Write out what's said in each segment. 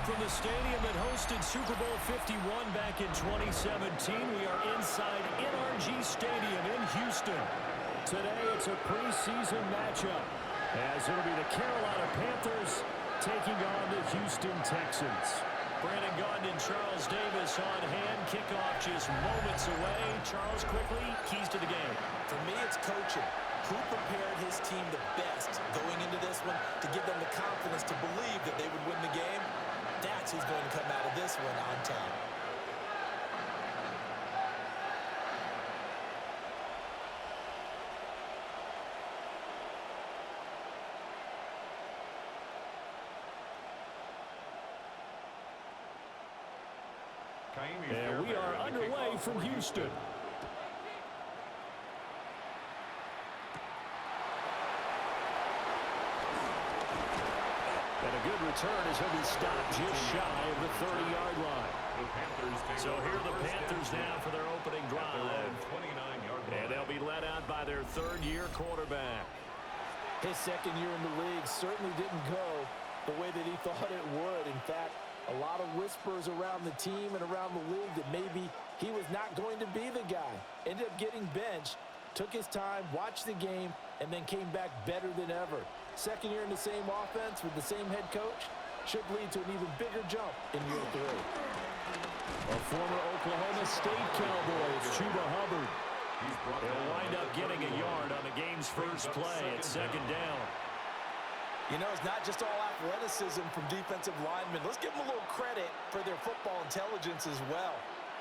From the stadium that hosted Super Bowl 51 back in 2017, we are inside NRG Stadium in Houston. Today, it's a preseason matchup, as it'll be the Carolina Panthers taking on the Houston Texans. Brandon Gaudin and Charles Davis on hand. Kickoff just moments away. Charles, quickly, keys to the game. For me, it's coaching. Who prepared his team the best going into this one to give them the confidence to believe that they would win the game? That's who's going to come out of this one on top. And we are underway from Houston. And a good return as he'll be stopped just shy of the 30-yard line. So here are the Panthers now for their opening drive. And they'll be led out by their third-year quarterback. His second year in the league certainly didn't go the way that he thought it would. In fact, a lot of whispers around the team and around the league that maybe he was not going to be the guy. Ended up getting benched, took his time, watched the game, and then came back better than ever. Second year in the same offense with the same head coach should lead to an even bigger jump in year 3. A former Oklahoma State Cowboy, it's Chuba Hubbard. He'll wind up getting a yard on the game's first play at second down. You know, it's not just all athleticism from defensive linemen. Let's give them a little credit for their football intelligence as well.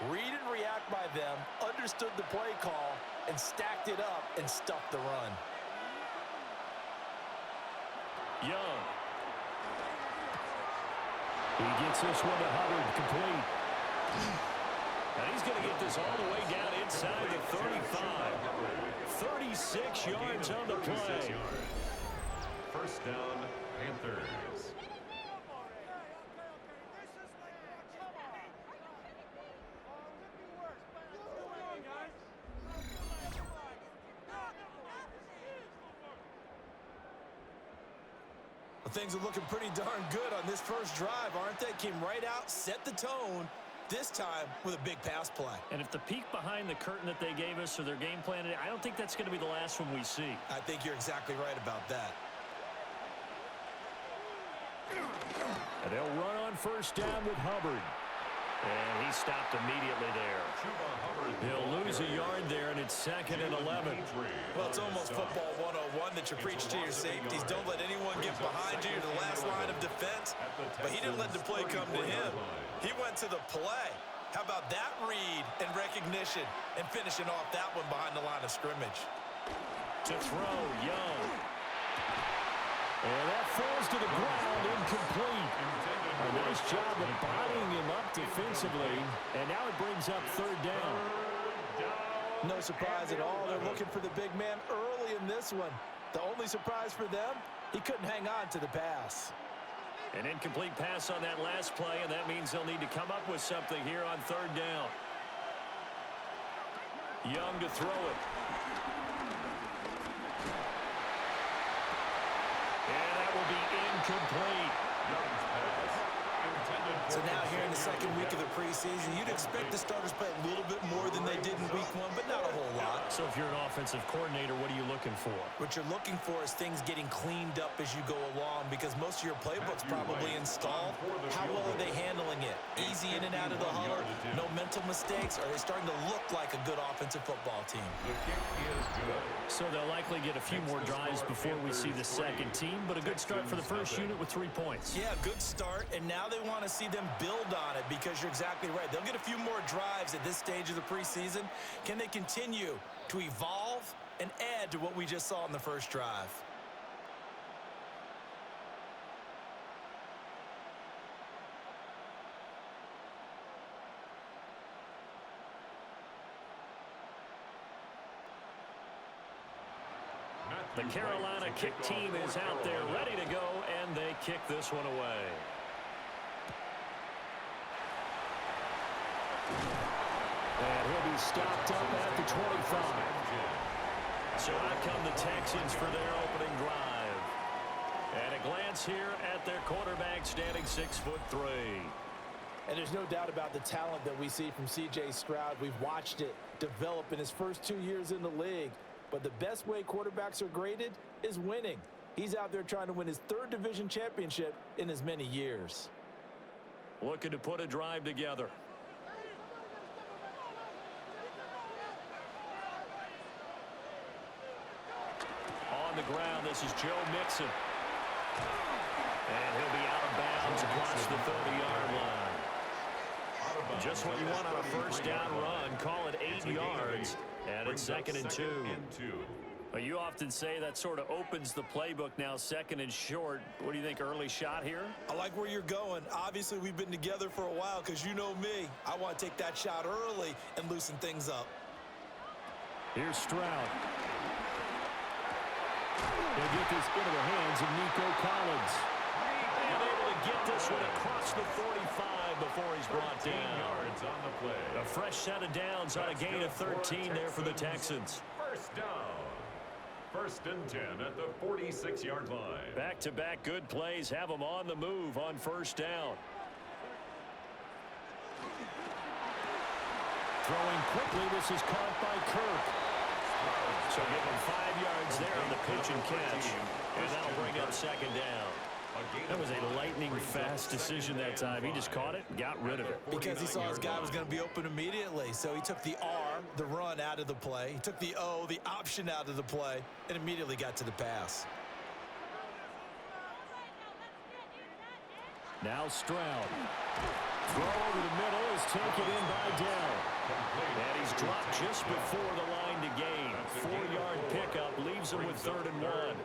Read and react by them, understood the play call, and stacked it up and stuffed the run. Young. He gets this one to Hubbard, complete. And he's going to get this all the way down inside the 35. 36 yards on the play. First down, Panthers. Well, things are looking pretty darn good on this first drive, aren't they? Came right out, set the tone, this time with a big pass play. And if the peek behind the curtain that they gave us or their game plan, I don't think that's going to be the last one we see. I think you're exactly right about that. And they'll run on first down with Hubbard. And he stopped immediately there. He'll lose a yard there, and it's second and 11. Well, it's almost football 101 that you preach to your safeties. Don't let anyone get behind you to the last line of defense. But he didn't let the play come to him. He went to the play. How about that read and recognition and finishing off that one behind the line of scrimmage? To throw, Young. And that falls to the ground, incomplete. A nice job of bodying him up defensively. And now it brings up third down. No surprise at all. They're looking for the big man early in this one. The only surprise for them, he couldn't hang on to the pass. An incomplete pass on that last play, and that means they'll need to come up with something here on third down. Young to throw it. And that will be incomplete. So now here in the second week of the preseason, you'd expect the starters to play a little bit more than they did in week 1, but not a whole lot. So if you're an offensive coordinator, what are you looking for? What you're looking for is things getting cleaned up as you go along, because most of your playbook's probably installed. How well are they handling it? Easy in and out of the huddle, no mental mistakes? Are they starting to look like a good offensive football team? So they'll likely get a few more drives before we see the second team, but a good start for the first unit with 3 points. Yeah, good start, and now they want to see them build on it, because you're exactly right. They'll get a few more drives at this stage of the preseason. Can they continue to evolve and add to what we just saw in the first drive? The Carolina kick team is out there ready to go, and they kick this one away. And he'll be stopped up at the 25. So out come the Texans for their opening drive. And a glance here at their quarterback standing 6'3". And there's no doubt about the talent that we see from C.J. Stroud. We've watched it develop in his first 2 years in the league. But the best way quarterbacks are graded is winning. He's out there trying to win his 3rd division championship in as many years. Looking to put a drive together. On the ground, this is Joe Mixon. And he'll be out of bounds across the 30-yard line. Just what you want on a first down run. Call it 8 yards. And it's 2nd and 2. Well, you often say that sort of opens the playbook now, 2nd and short. What do you think, early shot here? I like where you're going. Obviously, we've been together for a while because you know me. I want to take that shot early and loosen things up. Here's Stroud. They'll get this into the hands of Nico Collins. And able to get this one across the 45 before he's brought down. Yards on the play. A fresh set of downs on a gain of 13 there for the Texans. First down. 1st and 10 at the 46-yard line. Back-to-back good plays have them on the move on first down. Throwing quickly, this is caught by Kirk. So give him 5 yards there on the pitch and catch. And that'll bring up 2nd down. That was a lightning-fast decision that time. He just caught it and got rid of it. Because he saw his guy was going to be open immediately. So he took the R, the run, out of the play. He took the O, the option, out of the play, and immediately got to the pass. Now Stroud. Throw over the middle is taken in by Dell. And he's dropped just before the line to gain. 4-yard pickup leaves him with 3rd and 1.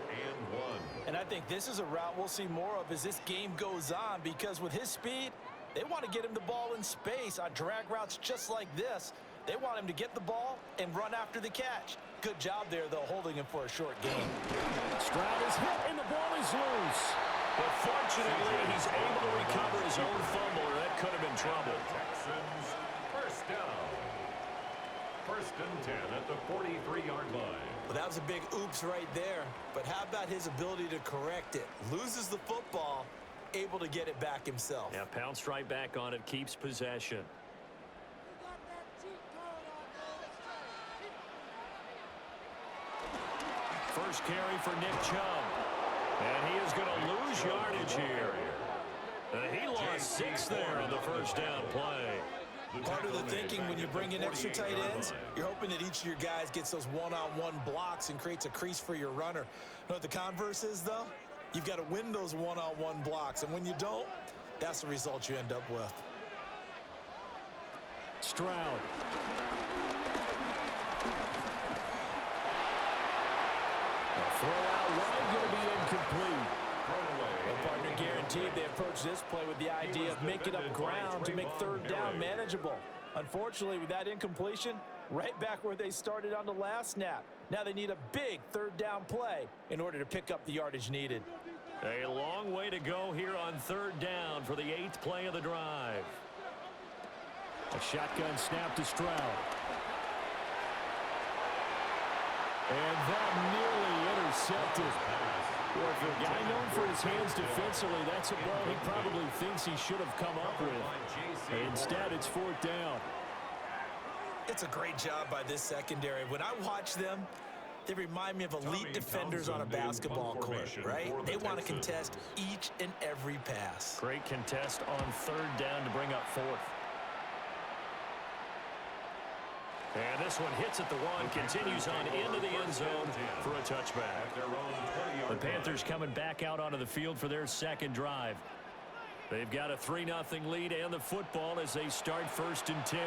And I think this is a route we'll see more of as this game goes on, because with his speed, they want to get him the ball in space on drag routes just like this. They want him to get the ball and run after the catch. Good job there, though, holding him for a short gain. Stroud is hit and the ball is loose. But fortunately, he's able to recover his own fumble, or that could have been trouble. Texans, first down. 1st and 10 at the 43-yard line. Well, that was a big oops right there. But how about his ability to correct it? Loses the football, able to get it back himself. Yeah, pounced right back on it, keeps possession. First carry for Nick Chubb. And he is going to lose yardage here. He lost 6 there on the first down play. Part of the thinking when you bring in extra tight ends, you're hoping that each of your guys gets those one-on-one blocks and creates a crease for your runner. You know what the converse is, though? You've got to win those one-on-one blocks, and when you don't, that's the result you end up with. Stroud. Throw out wide, going to be incomplete. The partner guaranteed they approach this play with the idea of making up ground to make 3rd down manageable. Unfortunately, with that incompletion, right back where they started on the last snap. Now they need a big 3rd down play in order to pick up the yardage needed. A long way to go here on 3rd down for the 8th play of the drive. A shotgun snap to Stroud. And that nearly intercepted. Well, for a guy known for his hands defensively, that's a ball he probably thinks he should have come up with. Instead, it's 4th down. It's a great job by this secondary. When I watch them, they remind me of elite defenders on a basketball court, right? They want to contest each and every pass. Great contest on 3rd down to bring up 4th. And this one hits at the 1, continues on into the end zone for a touchback. The Panthers coming back out onto the field for their 2nd drive. They've got a 3-0 lead and the football as they start 1st and 10.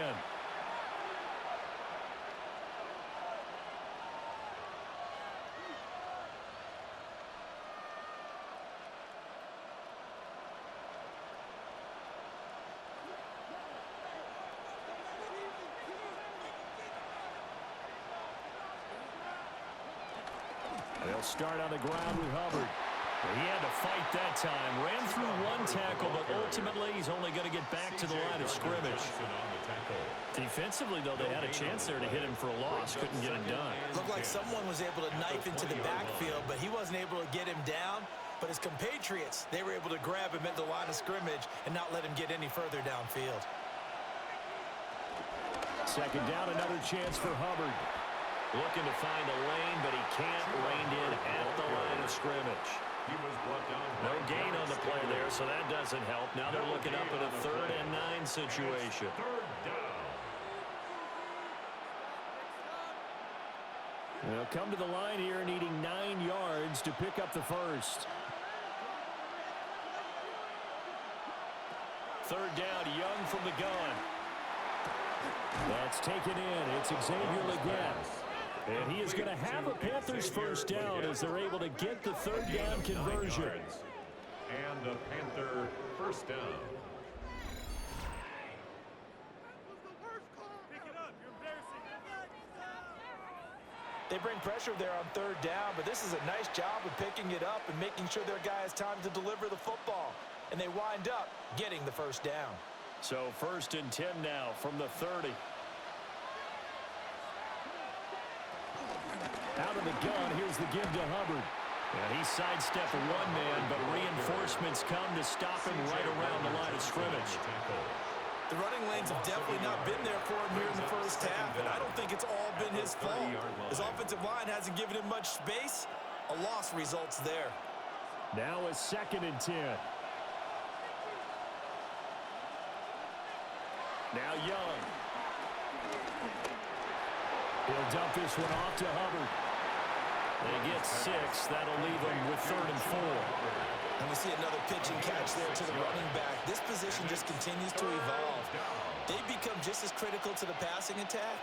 They'll start on the ground with Hubbard. He had to fight that time. Ran through 1 tackle, but ultimately he's only going to get back to the line of scrimmage. Defensively, though, they had a chance there to hit him for a loss. Couldn't get it done. Looked like someone was able to knife into the backfield, but he wasn't able to get him down. But his compatriots, they were able to grab him at the line of scrimmage and not let him get any further downfield. Second down, another chance for Hubbard. Looking to find a lane, but he can't rein in at the line of scrimmage. He was brought down. No gain on the play there, so that doesn't help. Now they're looking up at a 3rd and 9 situation. Third down. They'll come to the line here needing 9 yards to pick up the first. 3rd down, Young from the gun. That's taken in. It's Xavier again. And he is going to have a Panthers first down as they're able to get the 3rd down conversion. And a Panther first down. They bring pressure there on 3rd down, but this is a nice job of picking it up and making sure their guy has time to deliver the football. And they wind up getting the first down. So 1st and 10 now from the 30. Out of the gun, here's the give to Hubbard. And he sidestepped one man, but reinforcements come to stop him right around the line of scrimmage. The running lanes have definitely not been there for him here in the first half, and I don't think it's all been his fault. His offensive line hasn't given him much space. A loss results there. Now a 2nd and 10. Now Young. He'll dump this one off to Hubbard. They get 6. That'll leave them with 3rd and 4. And we see another pitch and catch there to the running back. This position just continues to evolve. They've become just as critical to the passing attack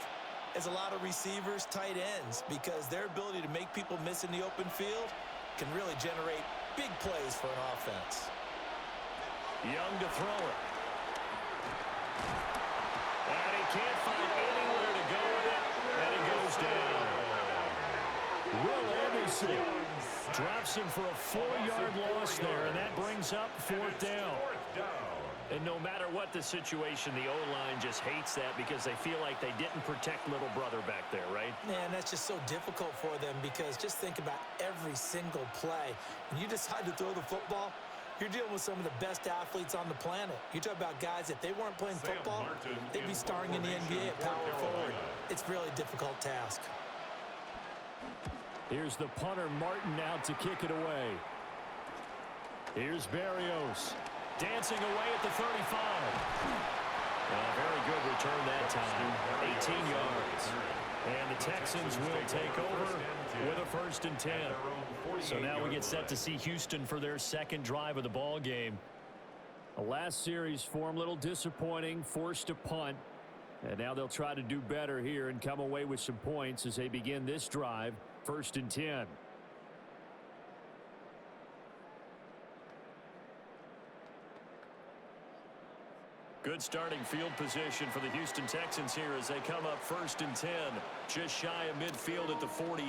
as a lot of receivers, tight ends, because their ability to make people miss in the open field can really generate big plays for an offense. Young to throw it. And he can't find anywhere to go with it, and it goes down. Will Anderson drops him for a 4-yard loss there, and that brings up 4th down. And no matter what the situation, the O-line just hates that because they feel like they didn't protect little brother back there, right? Man, that's just so difficult for them because just think about every single play. When you decide to throw the football, you're dealing with some of the best athletes on the planet. You talk about guys, if they weren't playing football, they'd be starring in the NBA at power forward. It's a really difficult task. Here's the punter, Martin, out to kick it away. Here's Berrios. Dancing away at the 35. Very good return that time. 18 yards. And the Texans will take over with a 1st and 10. So now we get set to see Houston for their 2nd drive of the ball game. The last series for them, a little disappointing, forced to punt. And now they'll try to do better here and come away with some points as they begin this drive. 1st and 10. Good starting field position for the Houston Texans here as they come up 1st and 10. Just shy of midfield at the 48.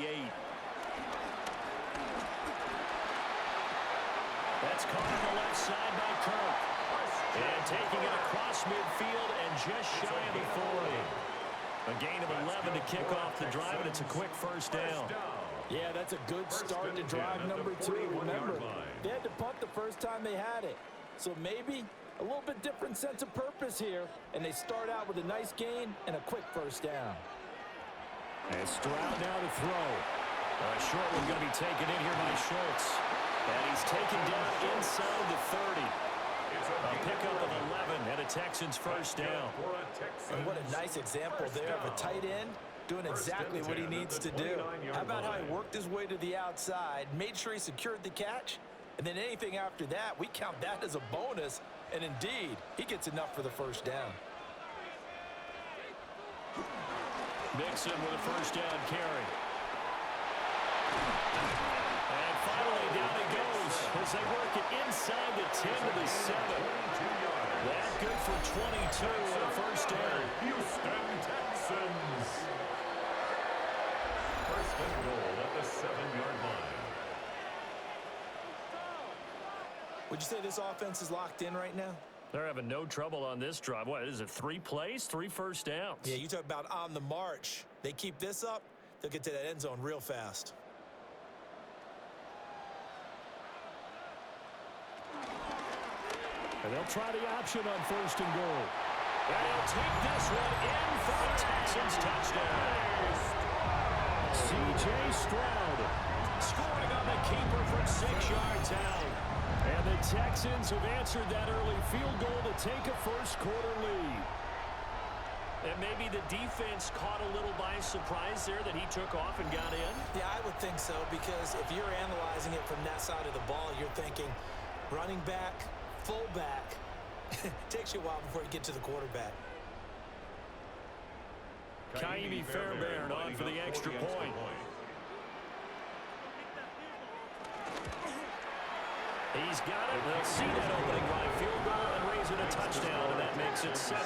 That's caught on the left side by Kirk. And taking it across midfield and just shy of the 40. A gain of 11 to kick off the drive, and it's a quick 1st down. Yeah, that's a good start to drive number 2. Remember, they had to punt the first time they had it. So maybe a little bit different sense of purpose here, and they start out with a nice gain and a quick 1st down. And Stroud now to throw. A short one going to be taken in here by Schultz. And he's taken down inside the 30. A pickup of 11 and a Texans 1st down. And what a nice example there of a tight end doing exactly what he needs to do. How about how he worked his way to the outside, made sure he secured the catch, and then anything after that, we count that as a bonus. And indeed, he gets enough for the 1st down. Mixon with a 1st down carry. And finally down it goes as they work it inside the 10 to the 7. That good for 22 and a 1st down. Houston Texans. 1st and goal at the 7-yard line. Would you say this offense is locked in right now? They're having no trouble on this drive. What is it, 3 plays, 3 1st downs? Yeah, you talk about on the march. They keep this up, they'll get to that end zone real fast. And they'll try the option on 1st and goal. And he'll take this one in for the Texans touchdown. C.J. Stroud scoring on the keeper from 6 yards out. And the Texans have answered that early field goal to take a first-quarter lead. And maybe the defense caught a little by surprise there that he took off and got in? Yeah, I would think so, because if you're analyzing it from that side of the ball, you're thinking running back, fullback. Takes you a while before you get to the quarterback. Kaimi Fairbairn on for the extra point. He's got it. They'll see that opening right field goal and raise it a touchdown, and that makes it 7-3.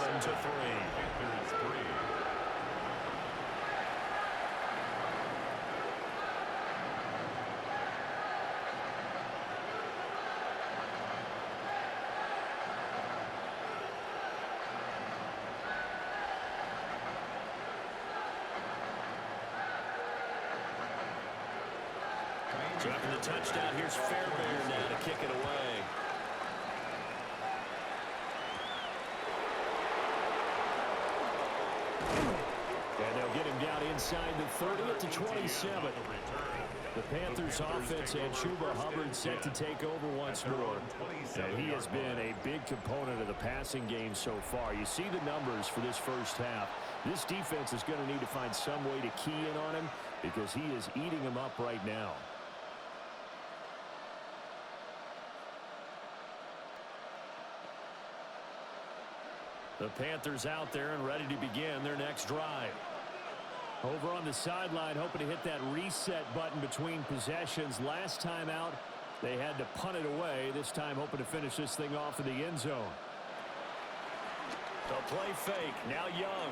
So after the touchdown, here's Fairbairn now to kick it away. And they'll get him down inside the 30 at the 27. The Panthers offense and Chuba Hubbard set to take over once more. And he has been a big component of the passing game so far. You see the numbers for this first half. This defense is going to need to find some way to key in on him because he is eating them up right now. The Panthers out there and ready to begin their next drive. Over on the sideline, hoping to hit that reset button between possessions. Last time out, they had to punt it away. This time, hoping to finish this thing off in the end zone. The play fake. Now Young.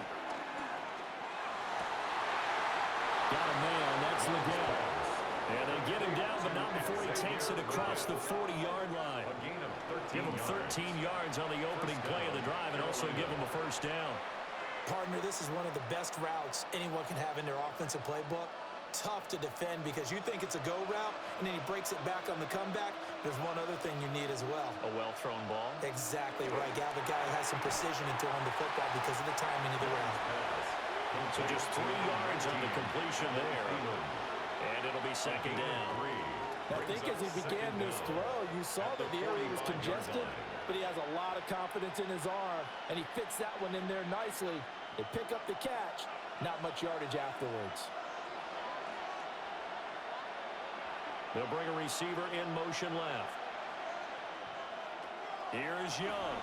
Got a man. That's Liddell. And they get him down, but not before he takes it across the 40-yard line. Give him 13 yards on the opening play of the drive and also give him a first down. Partner, this is one of the best routes anyone can have in their offensive playbook. Tough to defend because you think it's a go route, and then he breaks it back on the comeback. There's one other thing you need as well. A well-thrown ball? Exactly right. You have a guy who has some precision in throwing the football because of the timing of the route. So just 3 yards on the completion there. And it'll be second down. I think as he began this throw, you saw that the area was congested, but he has a lot of confidence in his arm, and he fits that one in there nicely. They pick up the catch, not much yardage afterwards. They'll bring a receiver in motion left. Here is Young.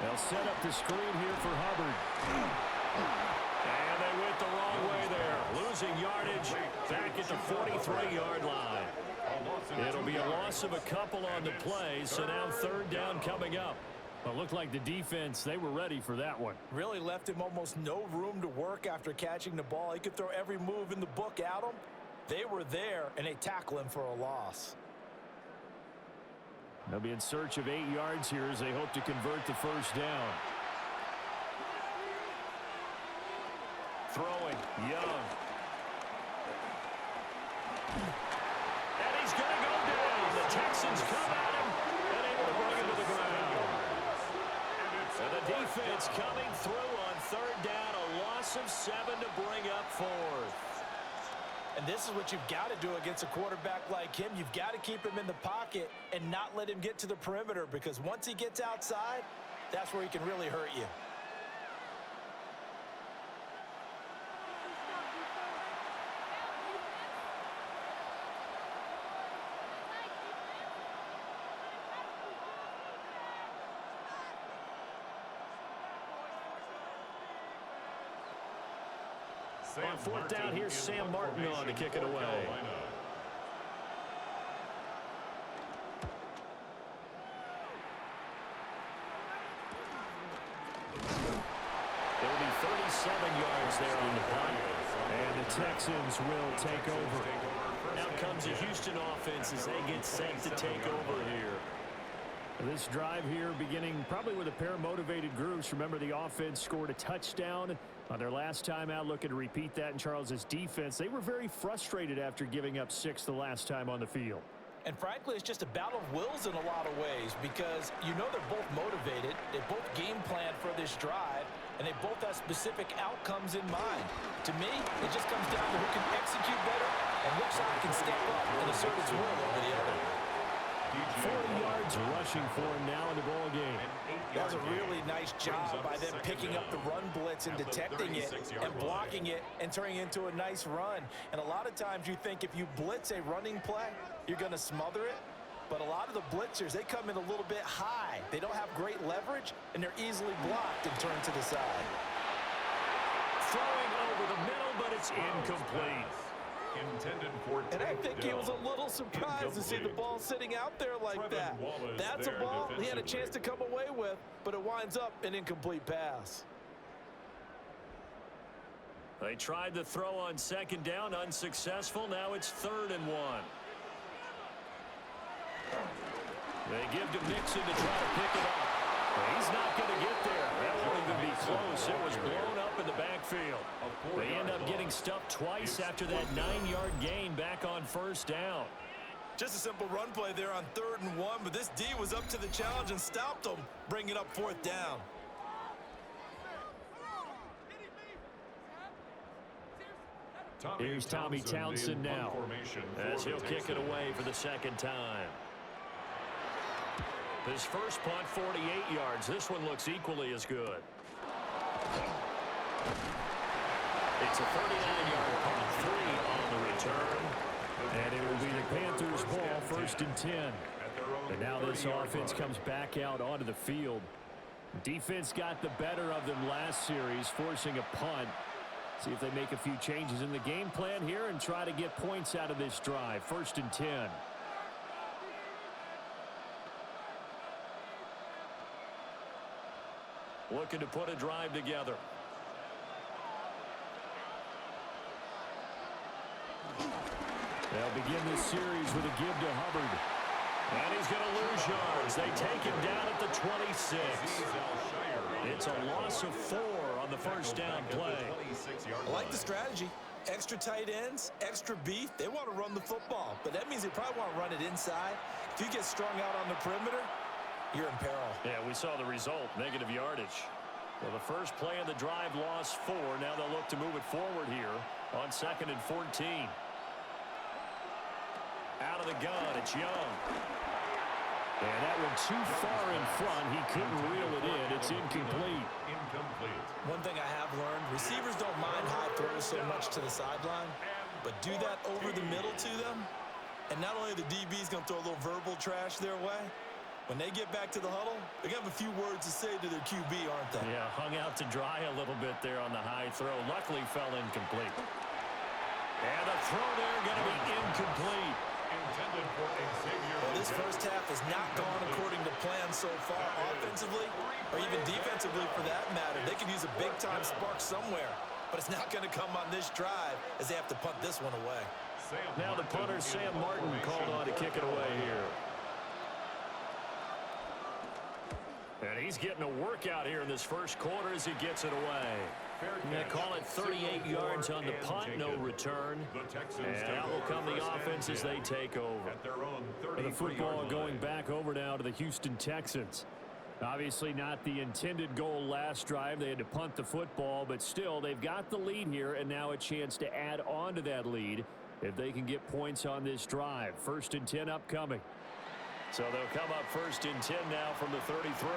They'll set up the screen here for Hubbard. And they went the wrong way there. Losing yardage back at the 43-yard line. It'll be a loss of a couple on the play, so now third down coming up. Well, it looked like the defense, they were ready for that one. Really left him almost no room to work after catching the ball. He could throw every move in the book at him. They were there, and they tackle him for a loss. They'll be in search of 8 yards here as they hope to convert the first down. Throwing, Young. And he's going to go down. The Texans come at him and able to bring him to the ground. And the defense coming through on third down. A loss of 7 to bring up fourth. And this is what you've got to do against a quarterback like him. You've got to keep him in the pocket and not let him get to the perimeter, because once he gets outside, that's where he can really hurt you. On fourth down, here's Sam Martin on to kick it away. There'll be 37 yards there on the punt. And the Texans will take over. Now comes the Houston offense as they get set to take over here. This drive here beginning probably with a pair of motivated groups. Remember, the offense scored a touchdown on their last time out, looking to repeat that in Charles's defense. They were very frustrated after giving up 6 the last time on the field. And frankly, it's just a battle of wills in a lot of ways because you know they're both motivated. They both game plan for this drive, and they both have specific outcomes in mind. To me, it just comes down to who can execute better and which side can step up and assert its will over the other. 40 yards rushing for him now in the ball game. That was a really nice job by them picking up the run blitz and detecting it and blocking it and turning it into a nice run. And a lot of times you think if you blitz a running play, you're going to smother it. But a lot of the blitzers, they come in a little bit high. They don't have great leverage, and they're easily blocked and turned to the side. Throwing over the middle, but it's incomplete. Intended for and I think he was a little surprised to see the ball sitting out there like that. That's a ball he had a chance to come away with, but it winds up an incomplete pass. They tried the throw on second down, unsuccessful. Now it's 3rd and 1. They give to Mixon to try to pick it up. But he's not going to get there. That won't even be close. It was blown up in the backfield. They end up getting stuffed twice after that 9-yard gain back on 1st down. Just a simple run play there on 3rd and 1, but this D was up to the challenge and stopped them, bringing up 4th down. Here's Tommy Townsend now as he'll kick it away for the 2nd time. His first punt, 48 yards. This one looks equally as good. It's a 39-yard punt, 3 on the return. And it will be the Panthers' ball, 1st and 10. And now this offense comes back out onto the field. Defense got the better of them last series, forcing a punt. See if they make a few changes in the game plan here and try to get points out of this drive. 1st and 10. Looking to put a drive together. They'll begin this series with a give to Hubbard. And he's going to lose yards. They take him down at the 26. It's a loss of 4 on the 1st down play. I like the strategy. Extra tight ends, extra beef. They want to run the football, but that means they probably want to run it inside. If you get strung out on the perimeter, you're in peril. Yeah, we saw the result, negative yardage. Well, the first play of the drive lost 4. Now they'll look to move it forward here on 2nd and 14. Out of the gun, it's Young. And that one too far in front. He couldn't reel it in. It's incomplete. One thing I have learned, receivers don't mind high throws so much to the sideline, but do that over the middle to them, and not only the DB's going to throw a little verbal trash their way, when they get back to the huddle, they're going to have a few words to say to their QB, aren't they? Yeah, hung out to dry a little bit there on the high throw. Luckily fell incomplete. And a throw there going to be incomplete. Well, this first half has not gone according to plan so far offensively or even defensively for that matter. They could use a big-time spark somewhere, but it's not going to come on this drive as they have to punt this one away. Now the punter, Sam Martin, called on to kick it away here. And he's getting a workout here in this first quarter as he gets it away. They call it 38 yards on the punt, no return. And out will come the offense as they take over. And the football going back over now to the Houston Texans. Obviously not the intended goal last drive. They had to punt the football, but still they've got the lead here and now a chance to add on to that lead if they can get points on this drive. 1st and 10 upcoming. So they'll come up 1st and 10 now from the 33.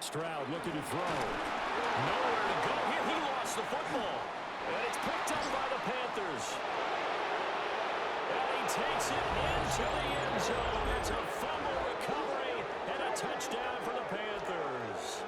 Stroud looking to throw. Nowhere to go here. He lost the football. And it's picked up by the Panthers. And he takes it into the end zone. It's a fumble recovery and a touchdown for the Panthers.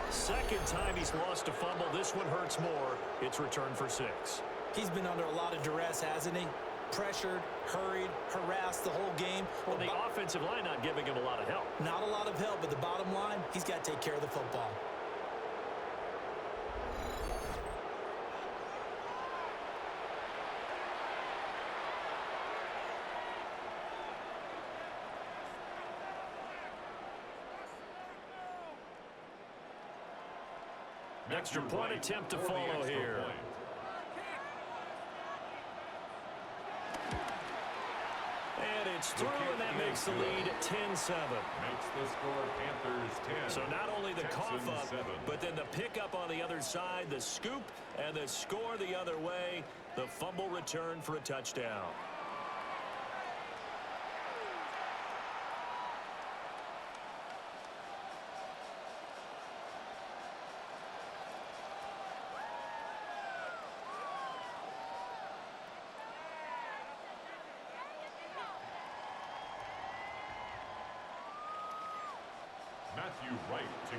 Second time he's lost a fumble. This one hurts more. It's returned for 6. He's been under a lot of duress, hasn't he? Pressured, hurried, harassed the whole game. Well, the offensive line not giving him a lot of help. Not a lot of help, but the bottom line, he's got to take care of the football. Extra point attempt to follow here. And it's through, and that makes the lead 10-7. Makes the score Panthers 10. So not only the Texans cough up, 7. but then the pickup on the other side, the scoop, and the score the other way. The fumble return for a touchdown.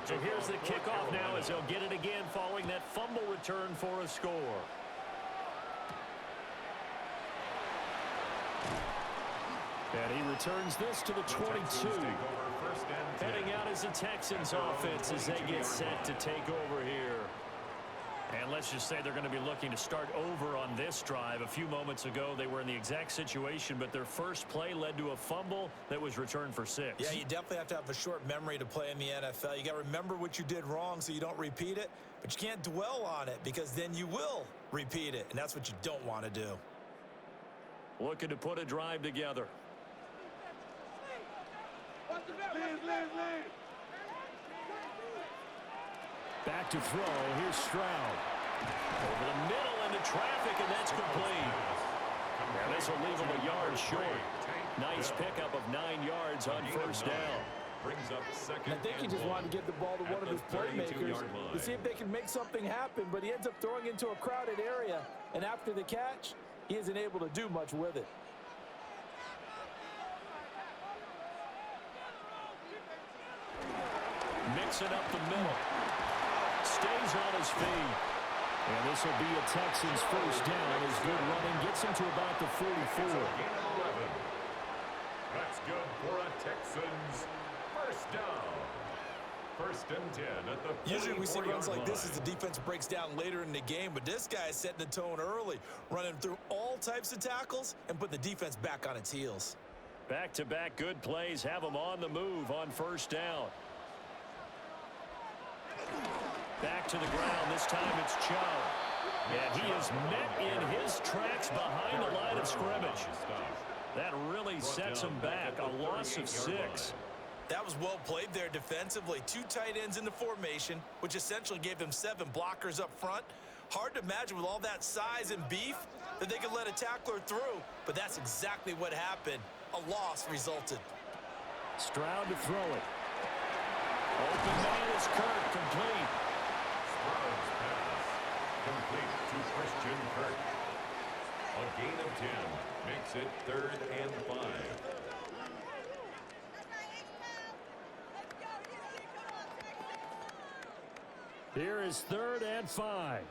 So here's the kickoff now as they'll get it again following that fumble return for a score. And he returns this to the 22. Heading out as the Texans offense as they get set to take over here. And let's just say they're going to be looking to start over on this drive. A few moments ago, they were in the exact situation, but their first play led to a fumble that was returned for 6. Yeah, you definitely have to have a short memory to play in the NFL. You got to remember what you did wrong so you don't repeat it, but you can't dwell on it because then you will repeat it, and that's what you don't want to do. Looking to put a drive together. Back to throw. Here's Stroud. Over the middle into traffic, and that's complete. Now this will leave him a yard short. Nice pickup of 9 yards on first down. Brings up second. I think he just wanted to get the ball to one of his playmakers to see if they can make something happen, but he ends up throwing into a crowded area, and after the catch, he isn't able to do much with it. Mixing up the middle. Stays on his feet. And this will be a Texans first down. His good running gets him to about the 44. That's good for a Texans first down. First and 10 at the 44-yard line. Usually we see runs like this as the defense breaks down later in the game, but this guy is setting the tone early, running through all types of tackles and putting the defense back on its heels. Back-to-back good plays have him on the move on first down. Back to the ground. This time it's Chow. And he is met in his tracks behind the line of scrimmage. That really sets him back. A loss of 6. That was well played there defensively. 2 tight ends in the formation, which essentially gave them 7 blockers up front. Hard to imagine with all that size and beef that they could let a tackler through, but that's exactly what happened. A loss resulted. Stroud to throw it. Open man is Kirk, complete. Stroud's pass complete to Christian Kirk. A gain of 10 makes it 3rd and 5. Here is 3rd and 5.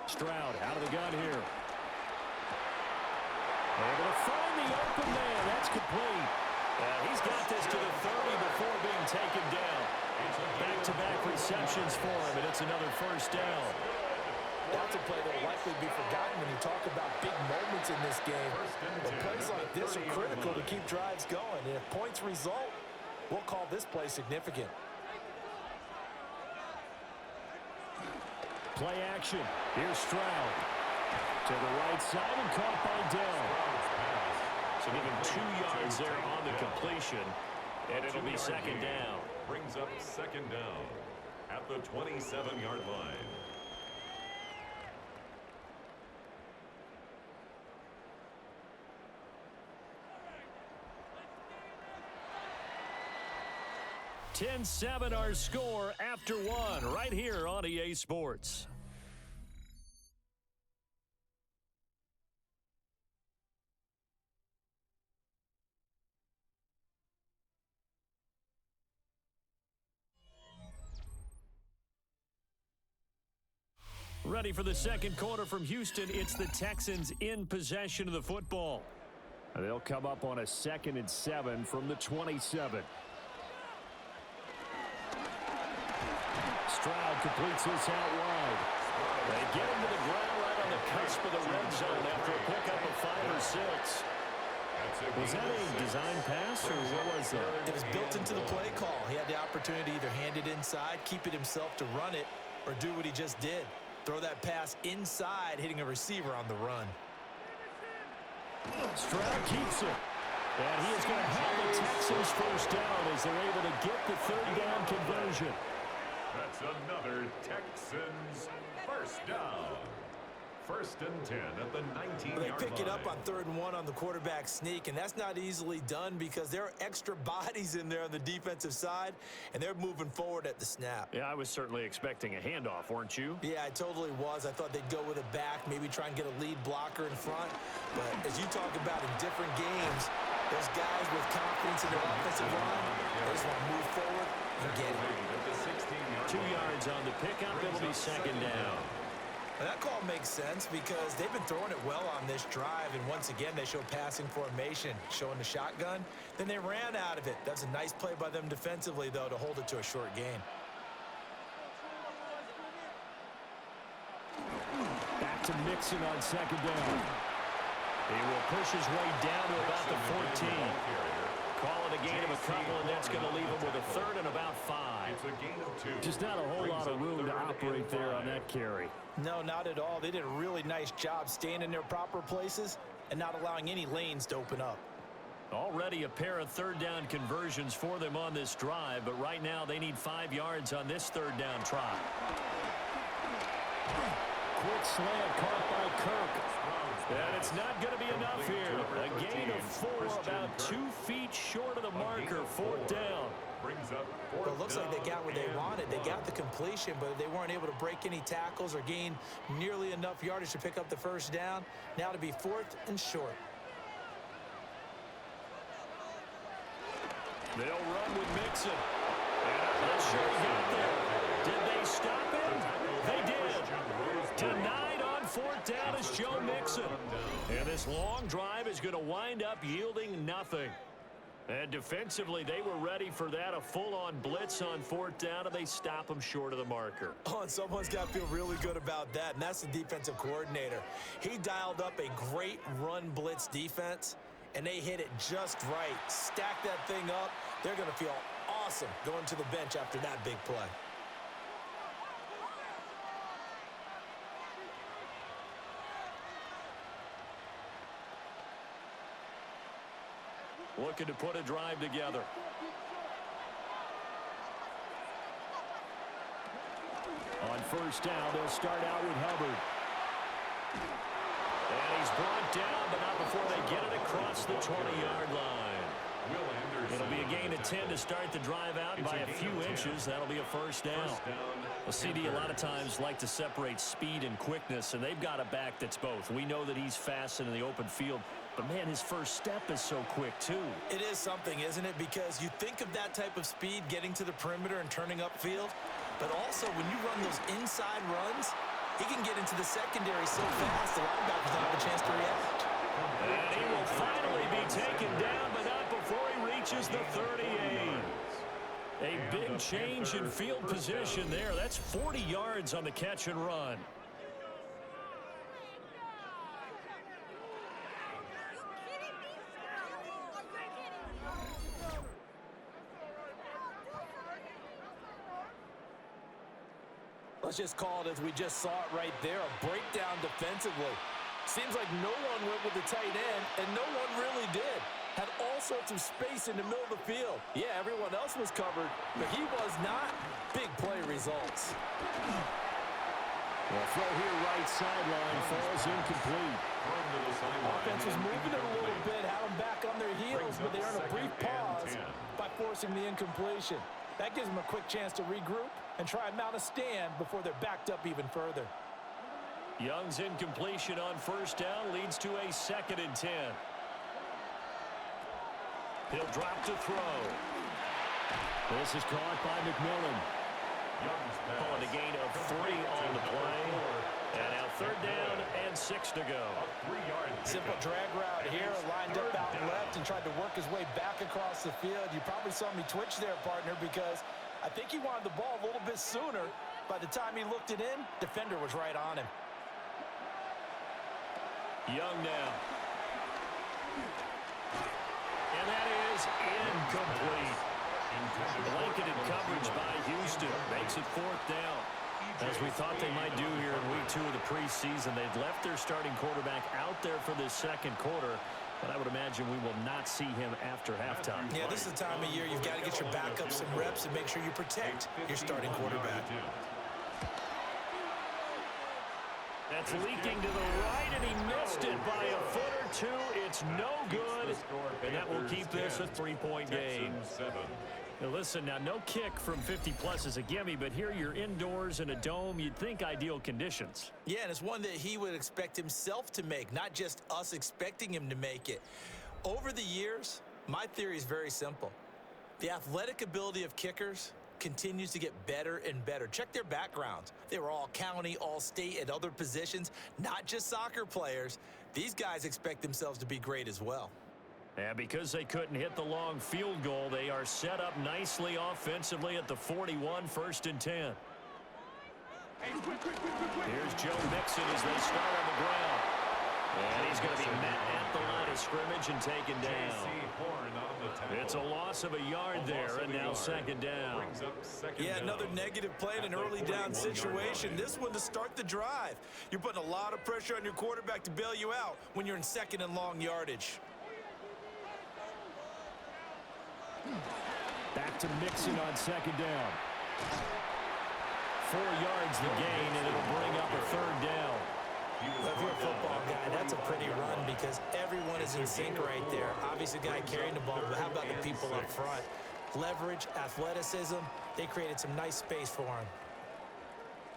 Stroud out of the gun here. Able to find the open man. That's complete. He's got this to the 30 before being taken down. Back-to-back receptions for him, and it's another first down. That's a play that will likely be forgotten when you talk about big moments in this game. But plays like this are critical to keep drives going. And if points result, we'll call this play significant. Play action. Here's Stroud. To the right side and caught by Dell. So give him 2 yards there on the completion. And it'll be second down. Brings up second down at the 27-yard line. (10-7) our score after 1 right here on EA Sports. Ready for the second quarter from Houston. It's the Texans in possession of the football. They'll come up on a 2nd and 7 from the 27. Stroud completes this out wide. They get him to the ground right on the cusp of the red zone after a pickup of 5 or 6. Was that a design pass, or what was that? It was built into the play call. He had the opportunity to either hand it inside, keep it himself to run it, or do what he just did. Throw that pass inside, hitting a receiver on the run. Stroud keeps it. And he is going to have the Texans first down as they're able to get the third down conversion. That's another Texans first down. First and 10 at the 19-yard line. They pick it up on 3rd and 1 on the quarterback sneak, and that's not easily done because there are extra bodies in there on the defensive side, and they're moving forward at the snap. Yeah, I was certainly expecting a handoff, weren't you? Yeah, I totally was. I thought they'd go with it back, maybe try and get a lead blocker in front. But as you talk about in different games, those guys with confidence in their offensive line, they just want to move forward and get it. 2 yards on the pickup. It'll be second down. And that call makes sense because they've been throwing it well on this drive, and once again they show passing formation, showing the shotgun. Then they ran out of it. That's a nice play by them defensively, though, to hold it to a short gain. Back to Mixon on second down. He will push his way down to about the 14. Call it a gain of a couple, and that's going to leave him with a 3rd and about 5. It's a gain of 2. Just not a whole lot of room to operate there on that carry. No, not at all. They did a really nice job staying in their proper places and not allowing any lanes to open up. Already a pair of third down conversions for them on this drive, but right now they need 5 yards on this third down try. Quick slant caught by Kirk. And it's not going to be enough here. A gain of 4, about 2 feet short of the marker, 4th down. Well, it looks like they got what they wanted. They got the completion, but they weren't able to break any tackles or gain nearly enough yardage to pick up the first down. Now to be 4th and short. They'll run with Mixon. And I'm not sure he got there. Did they stop him? They did. Denied on 4th down is Joe Mixon. And this long drive is going to wind up yielding nothing. And defensively, they were ready for that, a full-on blitz on 4th down, and they stop him short of the marker. Oh, and someone's got to feel really good about that, and that's the defensive coordinator. He dialed up a great run blitz defense, and they hit it just right. Stack that thing up. They're going to feel awesome going to the bench after that big play. Looking to put a drive together. On 1st down, they'll start out with Hubbard. And he's brought down, but not before they get it across the 20-yard line. It'll be a gain of 10 to start the drive out by a few inches. That'll be a first down. Well, CD a lot of times like to separate speed and quickness, and they've got a back that's both. We know that he's fast in the open field, but, man, his first step is so quick, too. It is something, isn't it? Because you think of that type of speed getting to the perimeter and turning upfield, but also when you run those inside runs, he can get into the secondary so fast the linebackers don't have a chance to react. And he will finally be taken down, but not before he reaches the 38. A big change in field position there. That's 40 yards on the catch and run. Let's just call it as we just saw it right there, a breakdown defensively. Seems like no one went with the tight end, and no one really did. Had all sorts of space in the middle of the field. Yeah, everyone else was covered, but he was not. Big play results. Well, throw here, right sideline, falls incomplete. Offense was moving it a little bit, had them back on their heels, but they earned a brief pause by forcing the incompletion. That gives them a quick chance to regroup and try and mount a stand before they're backed up even further. Young's incompletion on 1st down leads to a 2nd and 10. He'll drop to throw. This is caught by McMillan. Calling a gain of 3 on the play. And now 3rd down and 6 to go. Simple drag route here, lined up out left and tried to work his way back across the field. You probably saw me twitch there, partner, because I think he wanted the ball a little bit sooner. By the time he looked it in, defender was right on him. Young now. And that is incomplete. Blanketed coverage by Houston. Makes it 4th down. As we thought they might do here in week 2 of the preseason, they've left their starting quarterback out there for this second quarter. But I would imagine we will not see him after halftime. Yeah, this is the time of year you've got to get your backup some reps and make sure you protect your starting quarterback. That's leaking to the right, and he missed it by a foot or two. It's no good, and that will keep this a 3-point game. Now listen, now no kick from 50-plus is a gimme, but here you're indoors in a dome. You'd think ideal conditions. Yeah, and it's one that he would expect himself to make, not just us expecting him to make it. Over the years, my theory is very simple. The athletic ability of kickers continues to get better and better. Check their backgrounds. They were all county, all state, at other positions, not just soccer players. These guys expect themselves to be great as well. And because they couldn't hit the long field goal, they are set up nicely offensively at the 41, 1st and 10. Here's Joe Mixon as they start on the ground. And he's going to be met at the line of scrimmage and taken down. It's a loss of a yard there, and now 2nd down. Yeah, another negative play in an early down situation. This one to start the drive. You're putting a lot of pressure on your quarterback to bail you out when you're in 2nd and long yardage. Back to Mixon on 2nd down. 4 yards the gain, and it'll bring up a 3rd down. Well, if you're a football guy, that's a pretty run because everyone is in sync right there. Obviously, the guy carrying the ball, but how about the people up front? Leverage, athleticism, they created some nice space for him.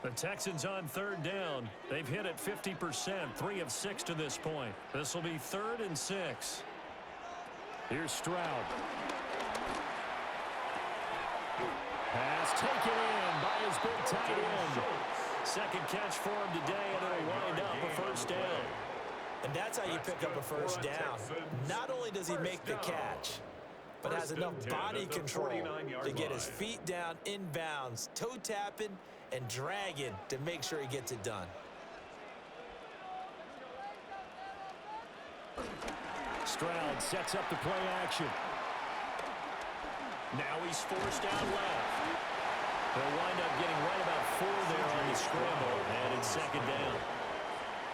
The Texans on 3rd down. They've hit it 50%, 3 of 6 to this point. This will be 3rd and 6. Here's Stroud. Pass taken in by his big tight end. 2nd catch for him today, and it'll wind up a 1st down. And that's how you pick up a 1st down. Not only does he make the catch, but has enough body control to get his feet down inbounds, toe tapping and dragging to make sure he gets it done. Stroud sets up the play action. Now he's forced out left. They'll wind up getting right about 4 there on the scramble, and it's 2nd down.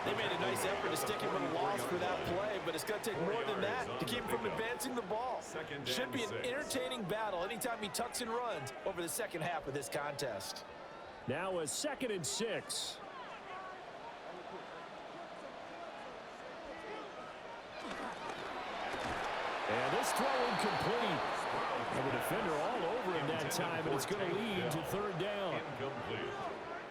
They made a nice effort to stick him with a loss for that play, but it's going to take more than that to keep him from advancing the ball. Should be an entertaining battle anytime he tucks and runs over the second half of this contest. Now a 2nd and 6. And this throw incomplete. And the defender all over him that time, and it's going to lead to 3rd down.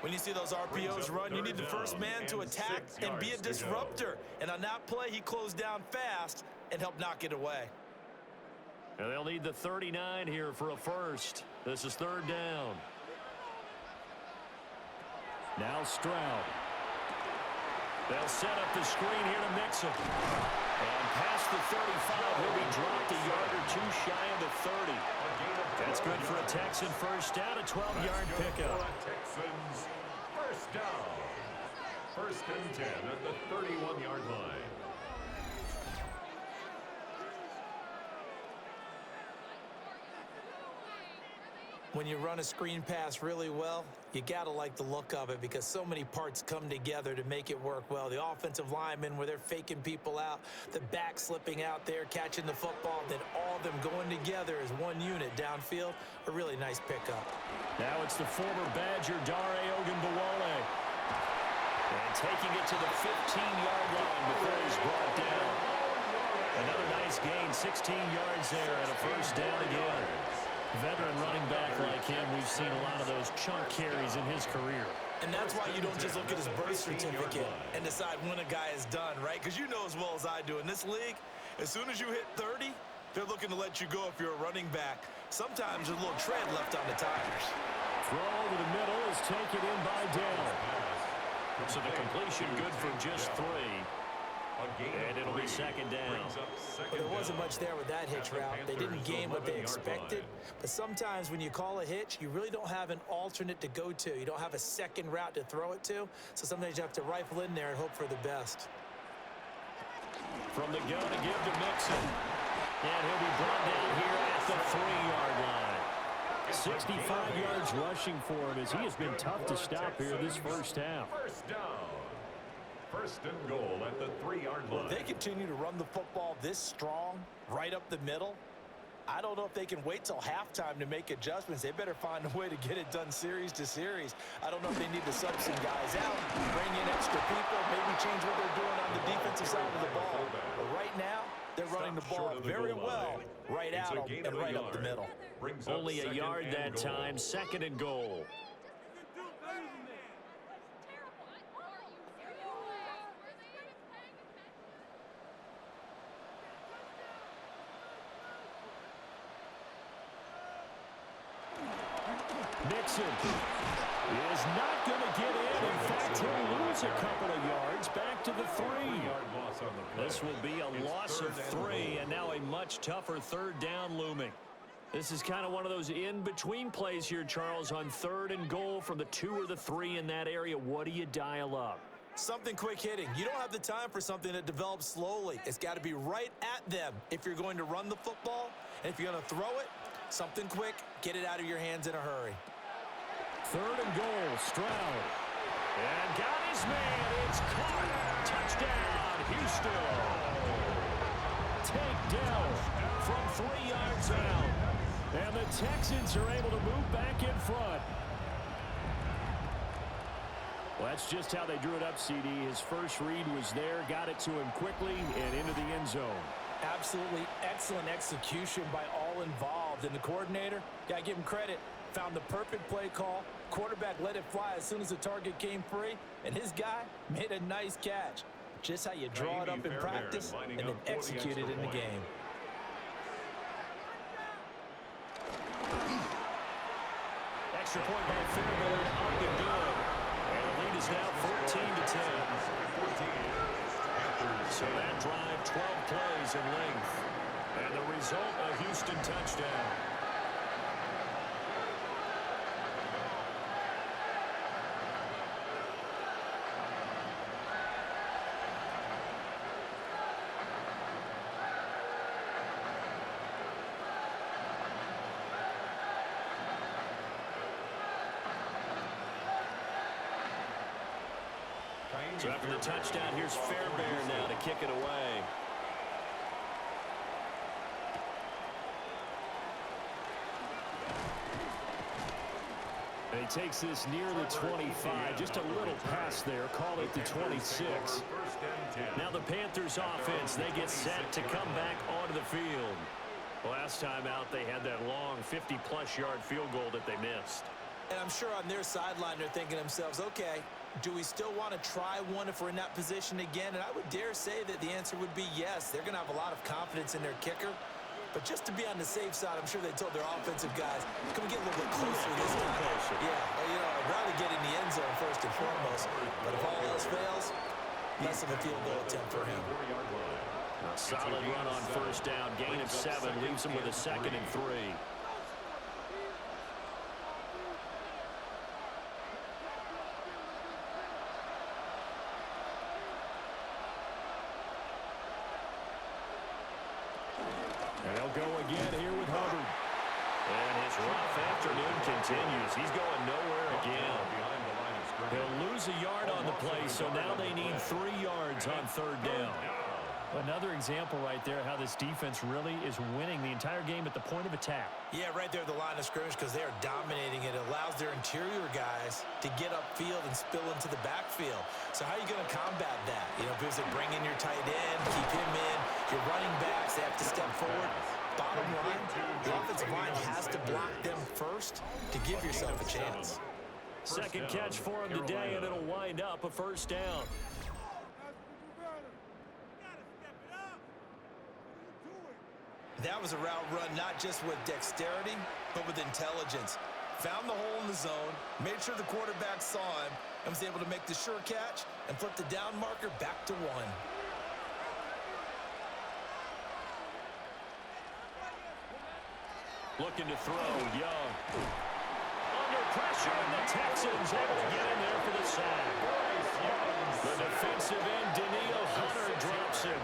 When you see those RPOs run, you need the first man to attack and be a disruptor. And on that play, he closed down fast and helped knock it away. And they'll need the 39 here for a 1st. This is 3rd down. Now Stroud. They'll set up the screen here to Mixon. And past the 35, he'll be dropped a yard or 2 shy of the 30. That's good for a Texan 1st down, a 12-yard pickup. Texans 1st down. 1st and 10 at the 31-yard line. When you run a screen pass really well, you got to like the look of it because so many parts come together to make it work well. The offensive linemen, where they're faking people out, the back slipping out there, catching the football, then all of them going together as one unit downfield, a really nice pickup. Now it's the former Badger, Dare Ogunbowale. And taking it to the 15-yard line before he's brought down. Another nice gain, 16 yards there, and a 1st down again. Veteran running back like him, we've seen a lot of those chunk carries in his career. And that's why you don't just look at his birth certificate and decide when a guy is done, right? Because you know as well as I do, in this league, as soon as you hit 30, they're looking to let you go if you're a running back. Sometimes there's a little tread left on the tires. Throw over the middle is taken in by Dell. So the completion good for just 3. And it'll be 2nd down. Well, there wasn't much there with that hitch route. They didn't gain what they expected. But sometimes when you call a hitch, you really don't have an alternate to go to. You don't have a second route to throw it to. So sometimes you have to rifle in there and hope for the best. From the gun to give to Mixon. And he'll be brought down here at the 3-yard line. 65 yards rushing for him as he has been tough to stop here this first half. First down. First and goal at the 3-yard line. Well, if they continue to run the football this strong, right up the middle, I don't know if they can wait till halftime to make adjustments. They better find a way to get it done series to series. I don't know if they need to sub some guys out, bring in extra people, maybe change what they're doing on the defensive side of the ball. But right now, they're running the ball very well right out and right up the middle. Only a yard that time, 2nd and goal. Mixon is not going to get in. In fact, he'll lose a couple of yards back to the 3. This will be a loss of 3, and now a much tougher 3rd down looming. This is kind of one of those in-between plays here, Charles, on 3rd and goal from the 2 or the 3 in that area. What do you dial up? Something quick hitting. You don't have the time for something that develops slowly. It's got to be right at them if you're going to run the football. And if you're going to throw it, something quick, get it out of your hands in a hurry. 3rd and goal, Stroud. And got his man. It's caught. Touchdown, Houston. Takedown from 3 yards out. And the Texans are able to move back in front. Well, that's just how they drew it up, CD. His first read was there, got it to him quickly, and into the end zone. Absolutely excellent execution by all involved. And the coordinator, got to give him credit, found the perfect play call. Quarterback let it fly as soon as the target came free, and his guy made a nice catch. Just how you draw it up in practice and then execute it in the game. Extra point by Fairbairn, up and good. And the lead is now 14-10. So that drive, 12 plays in length. And the result, a Houston touchdown. So after the touchdown, here's Fairbairn now to kick it away. And he takes this near the 25. Just a little pass there. Call it the 26. Now the Panthers offense, they get set to come back onto the field. Last time out, they had that long 50-plus yard field goal that they missed. And I'm sure on their sideline they're thinking to themselves, okay, do we still want to try one if we're in that position again? And I would dare say that the answer would be yes. They're going to have a lot of confidence in their kicker. But just to be on the safe side, I'm sure they told their offensive guys, can we get a little bit closer this time? Yeah, well, you know, I'd rather get in the end zone first and foremost. But if all else fails, less of a field goal attempt for him. A solid run on first down. Gain of 7 leaves him with a 2nd and 3. They'll go again here with Hubbard. And his rough afternoon continues. He's going nowhere again. He'll lose a yard on the play, so now they need 3 yards on 3rd down. Another example right there how this defense really is winning the entire game at the point of attack. Yeah, right there at the line of scrimmage because they are dominating it. It allows their interior guys to get upfield and spill into the backfield. So how are you going to combat that? You know, because they bring in your tight end, keep him in. Your running backs, they have to step forward. Bottom line, the offensive line has to block them first to give yourself a chance. Second catch for him today, and it'll wind up a first down. That was a route run not just with dexterity, but with intelligence. Found the hole in the zone, made sure the quarterback saw him, and was able to make the sure catch and flip the down marker back to 1. Looking to throw, Young. Under pressure, and the Texans able to get in there for the sack. The defensive end, Daniil Hunter, drops him.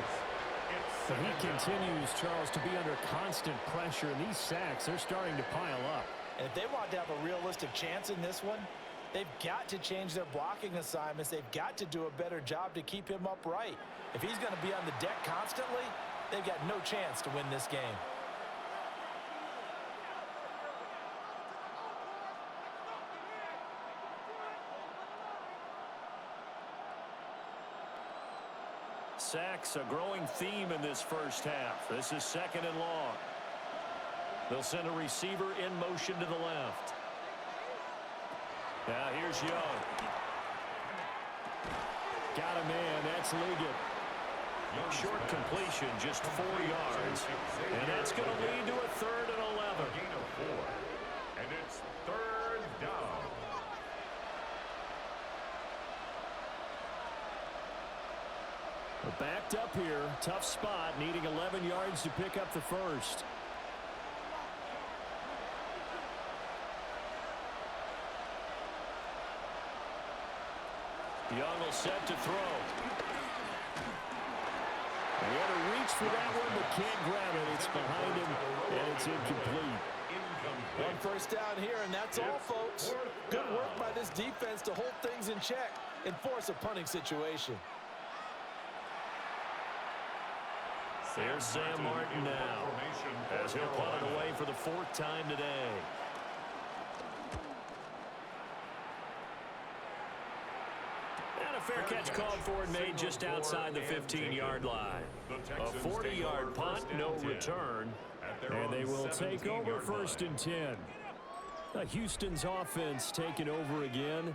But he continues, Charles, to be under constant pressure, and these sacks, they're starting to pile up. And if they want to have a realistic chance in this one, they've got to change their blocking assignments. They've got to do a better job to keep him upright. If he's going to be on the deck constantly, they've got no chance to win this game. Sacks, a growing theme in this first half. This is 2nd and long. They'll send a receiver in motion to the left. Now here's Young. Got a man. That's Liggett. Short completion, just 4 yards. And that's going to lead to a 3rd and 11. A gain of 4. And it's 3rd down. We're backed up here. Tough spot, needing 11 yards to pick up the first. Young will set to throw. He had to reach for that one, but can't grab it. It's behind him, and it's incomplete. One first down here, and that's all, folks. Good work by this defense to hold things in check and force a punting situation. There's Sam Martin now, as he'll punt it away for the 4th time today. And a fair catch called for and made just outside the 15-yard line. A 40-yard punt, no return, and they will take over 1st and 10. Houston's offense taking over again.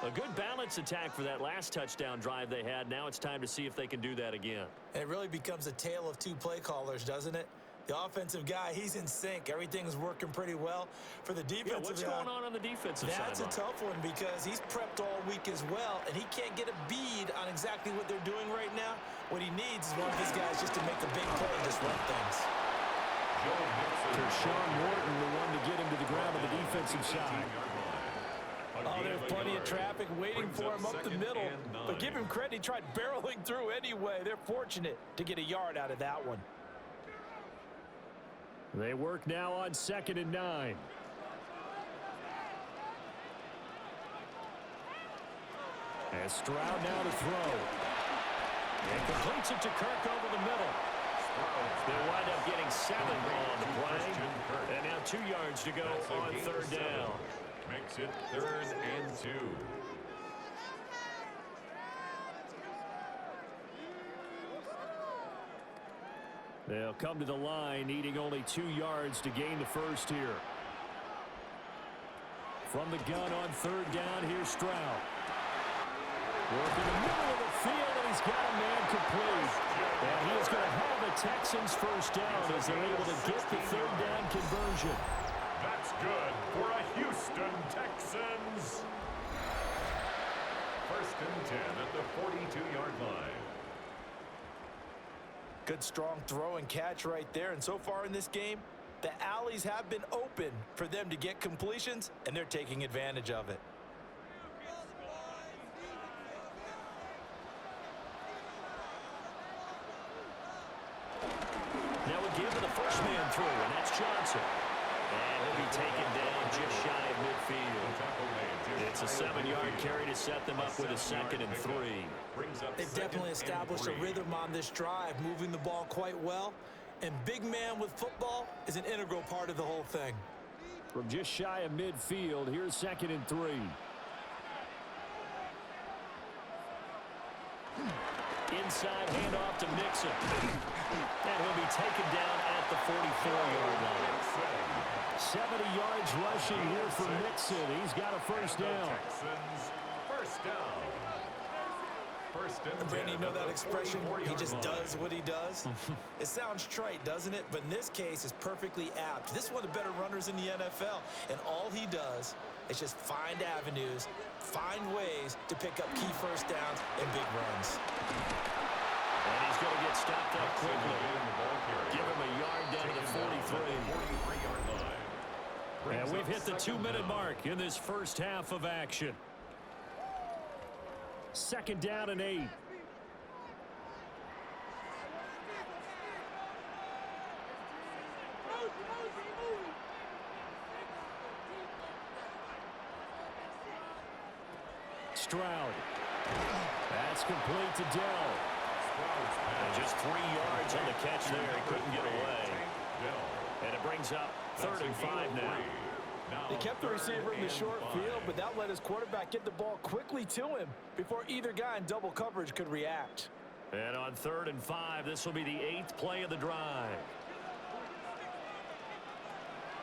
A good balance attack for that last touchdown drive they had. Now it's time to see if they can do that again. And it really becomes a tale of 2 play callers, doesn't it? The offensive guy, he's in sync. Everything's working pretty well. For the defensive guy, what's going on the defensive side? That's a tough one because he's prepped all week as well, and he can't get a bead on exactly what they're doing right now. What he needs is one of his guys just to make a big play and disrupt things. Sean Morton, the one to get him to the ground on the defensive side. Oh, there's plenty of traffic waiting for him up the middle. But give him credit, he tried barreling through anyway. They're fortunate to get a yard out of that one. They work now on 2nd and 9. And Stroud now to throw. And completes it to Kirk over the middle. They'll wind up getting 7 on the play. And now 2 yards to go on 3rd down. Makes it 3rd and 2. They'll come to the line, needing only 2 yards to gain the first here. From the gun on 3rd down, here's Stroud. Working the middle of the field, and he's got a man complete. And he's going to have the Texans first down as they're able to get the 3rd down conversion. That's good for a Houston Texans. 1st and 10 at the 42-yard line. Good strong throw and catch right there. And so far in this game, the alleys have been open for them to get completions, and they're taking advantage of it. Now we give to the first man through, and that's Johnson. And he'll be taken down just shy of midfield. It's a 7-yard carry to set them up with a 2nd and 3. They've definitely established a rhythm on this drive, moving the ball quite well. And big man with football is an integral part of the whole thing. From just shy of midfield, here's 2nd and 3. Inside handoff to Mixon. And he'll be taken down at the 44-yard line. 70 yards rushing here for Mixon. He's got a first down. First down. Brandon, you know that expression? He just does what he does. It sounds trite, doesn't it? But in this case, it's perfectly apt. This is one of the better runners in the NFL. And all he does is just find avenues, find ways to pick up key first downs and big runs. And he's going to get stopped up quickly. Give him a yard down to the 43-yard line. And we've hit the 2-minute mark in this first half of action. 2nd down and 8. Stroud. That's complete to Dell. And just 3 yards on the catch there. He couldn't get away. And it brings up 3rd and 5 now. They kept the receiver in the short field, but that let his quarterback get the ball quickly to him before either guy in double coverage could react. And on 3rd and 5, this will be the 8th play of the drive.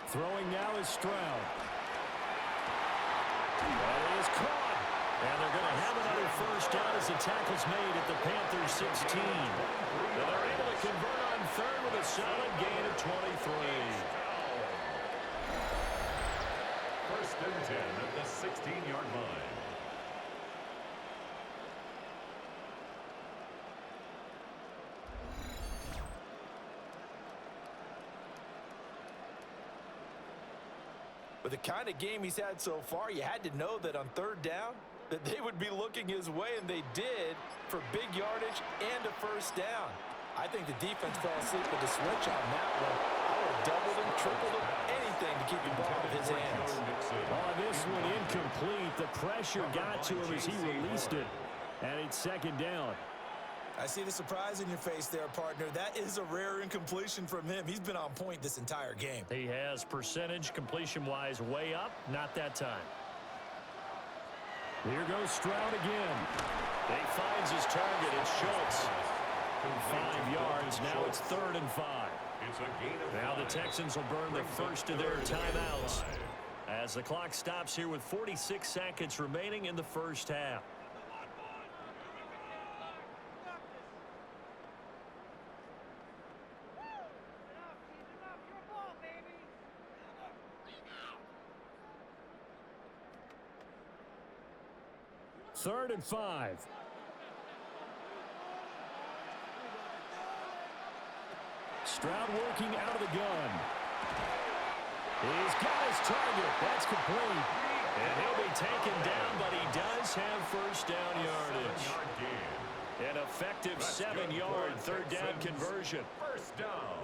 Throwing now is Stroud. That is caught. And they're going to have another first down as the tackle's made at the Panthers 16. And they're able to convert on 3rd with a solid gain of 23. 1st and 10 at the 16-yard line. With the kind of game he's had so far, you had to know that on 3rd down, that they would be looking his way, and they did, for big yardage and a first down. I think the defense fell asleep with the switch on that one. I would have doubled him, tripled him, anything to keep the ball out of his hands. Oh, this one incomplete. The pressure got to him as he released it. And it's 2nd down. I see the surprise in your face there, partner. That is a rare incompletion from him. He's been on point this entire game. He has percentage completion-wise way up. Not that time. Here goes Stroud again. He finds his target. It's Schultz. 5 yards. Now it's 3rd and 5. Now the Texans will burn the first of their timeouts as the clock stops here with 46 seconds remaining in the first half. Third and 5. Stroud working out of the gun. He's got his target. That's complete. And he'll be taken down, but he does have first down yardage. An effective 7-yard 3rd down conversion.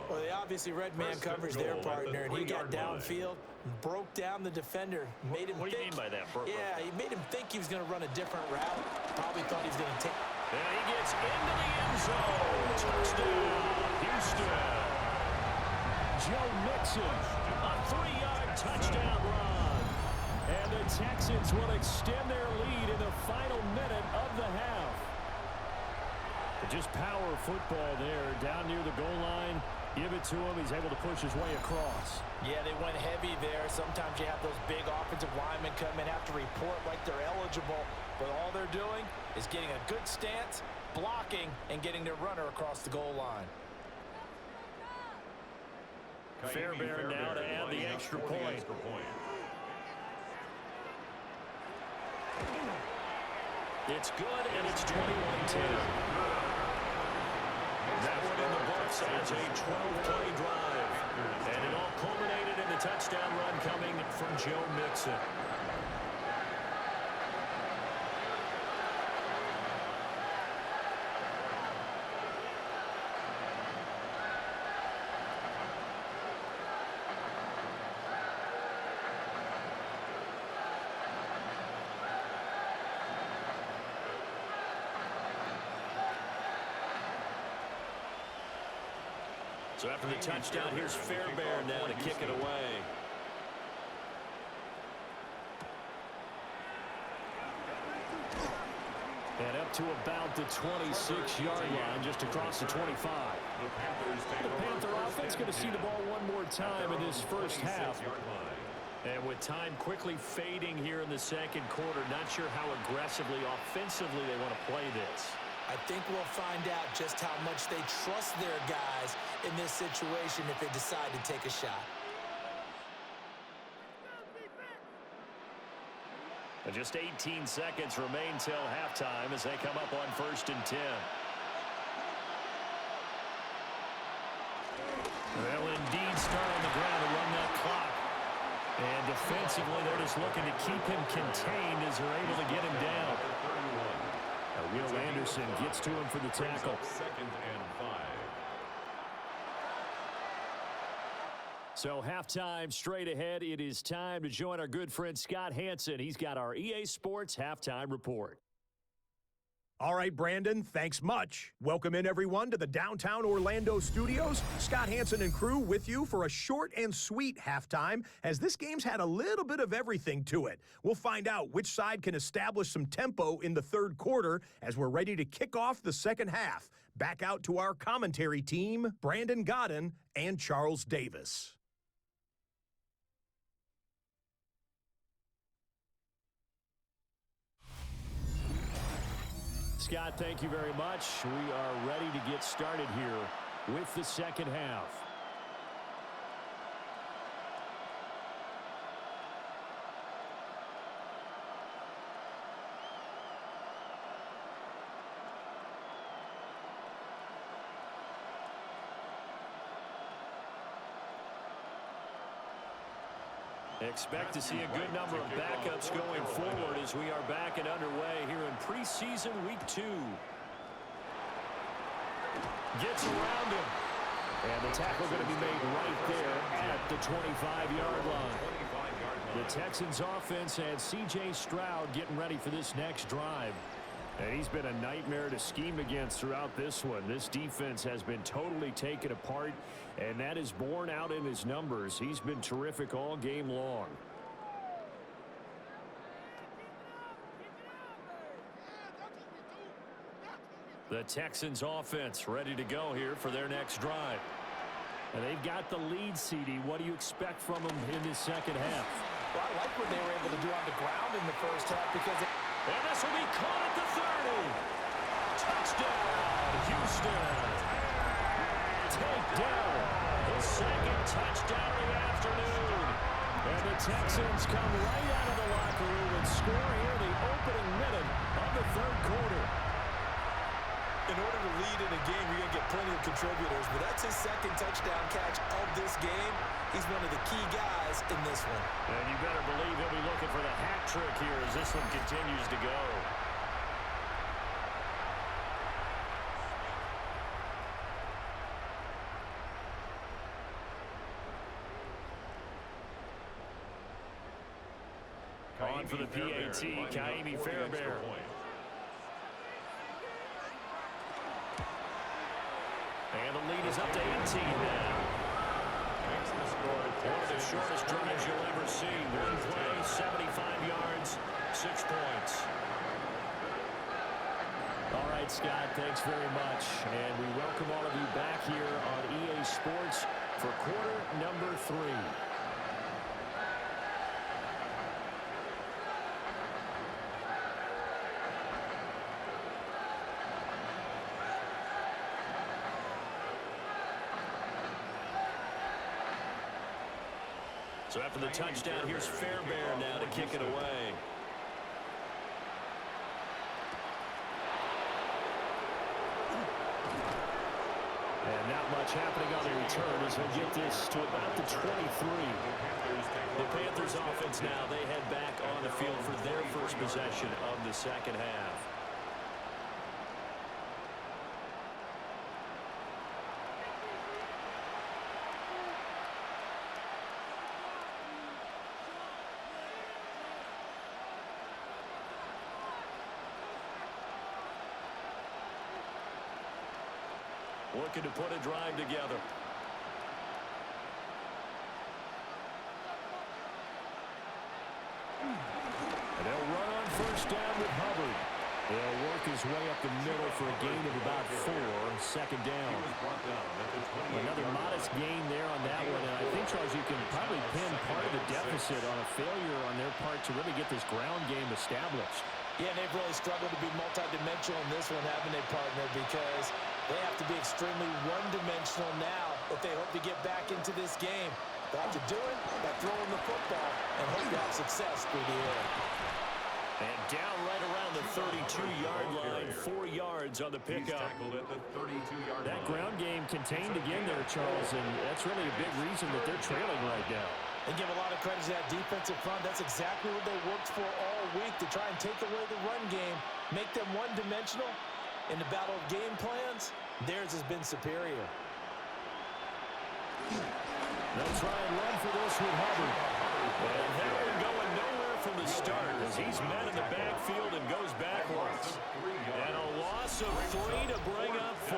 Well, they obviously read man coverage there, partner, and he got downfield, broke down the defender, made him What do you mean by that, Burko? Yeah, he made him think he was going to run a different route. Probably thought he was going to take. And he gets into the end zone. Touchdown, Houston. Joe Mixon, a 3-yard touchdown run. And the Texans will extend their lead in the final minute of the half. Just power football there, down near the goal line. Give it to him. He's able to push his way across. Yeah, they went heavy there. Sometimes you have those big offensive linemen come in, have to report like they're eligible. But all they're doing is getting a good stance, blocking, and getting their runner across the goal line. Fairbairn now to add the extra point. It's good, and it's 21-10. That one in the books as a 12-play drive. And it all culminated in the touchdown run coming from Joe Mixon. So after the touchdown, here's Fairbairn now to kick it away. And up to about the 26-yard line, just across the 25. The Panther offense going to see the ball one more time in this first half. And with time quickly fading here in the second quarter, not sure how aggressively, offensively they want to play this. I think we'll find out just how much they trust their guys in this situation if they decide to take a shot. And just 18 seconds remain till halftime as they come up on 1st and 10. They'll indeed start on the ground to run that clock. And defensively, they're just looking to keep him contained as they're able to get him down. Will Anderson gets to him for the tackle. 2nd and 5. So halftime straight ahead. It is time to join our good friend Scott Hanson. He's got our EA Sports halftime report. All right, Brandon, thanks much. Welcome in, everyone, to the downtown Orlando studios. Scott Hanson and crew with you for a short and sweet halftime, as this game's had a little bit of everything to it. We'll find out which side can establish some tempo in the third quarter as we're ready to kick off the second half. Back out to our commentary team, Brandon Godden and Charles Davis. Scott, thank you very much. We are ready to get started here with the second half. Expect to see a good number of backups going forward as we are back and underway here in preseason week 2. Gets around him. And the tackle going to be made right there at the 25-yard line. The Texans offense had C.J. Stroud getting ready for this next drive. And he's been a nightmare to scheme against throughout this one. This defense has been totally taken apart, and that is borne out in his numbers. He's been terrific all game long. The Texans offense ready to go here for their next drive. And they've got the lead, CD. What do you expect from them in this second half? Well, I like what they were able to do on the ground in the first half because and this will be caught at the 30. Touchdown, Houston. Take down the second touchdown of the afternoon. And the Texans come right out of the locker room and score here in the opening minute of the third quarter. in order to lead in a game, you're going to get plenty of contributors, but that's his second touchdown catch of this game. He's one of the key guys in this one. And you better believe he'll be looking for the hat trick here as this one continues to go. On for the PAT, Kaimi Fairbairn. And the lead is up to 18 now. Makes the score One of the shortest drives you'll ever see. One play, 75 yards, 6 points. All right, Scott, thanks very much. And we welcome all of you back here on EA Sports for quarter number 3. So after the touchdown, here's Fairbairn now to kick it away. And not much happening on the return as he'll get this to about the 23. The Panthers offense now, they head back on the field for their first possession of the second half. Looking to put a drive together. And they'll run on first down with Hubbard. They'll work his way up the middle for a gain of about 4. Second down. Another modest gain there on that one. And I think, Charles, you can probably pin part of the deficit on a failure on their part to really get this ground game established. Yeah, they've really struggled to be multidimensional in this one, haven't they, partner? Because they have to be extremely one-dimensional now if they hope to get back into this game. They have to do it by throwing the football and hope to have success through the air. And down right around the 32-yard line, 4 yards on the pickup. That ground game contained again there, Charles, and that's really a big reason that they're trailing right now. They give a lot of credit to that defensive front. That's exactly what they worked for all week, to try and take away the run game, make them one-dimensional. In the battle of game plans, theirs has been superior. They'll try and run for this with Hubbard. And that one going nowhere from the start as he's met in the backfield and goes backwards. And a loss of 3 to bring up 4.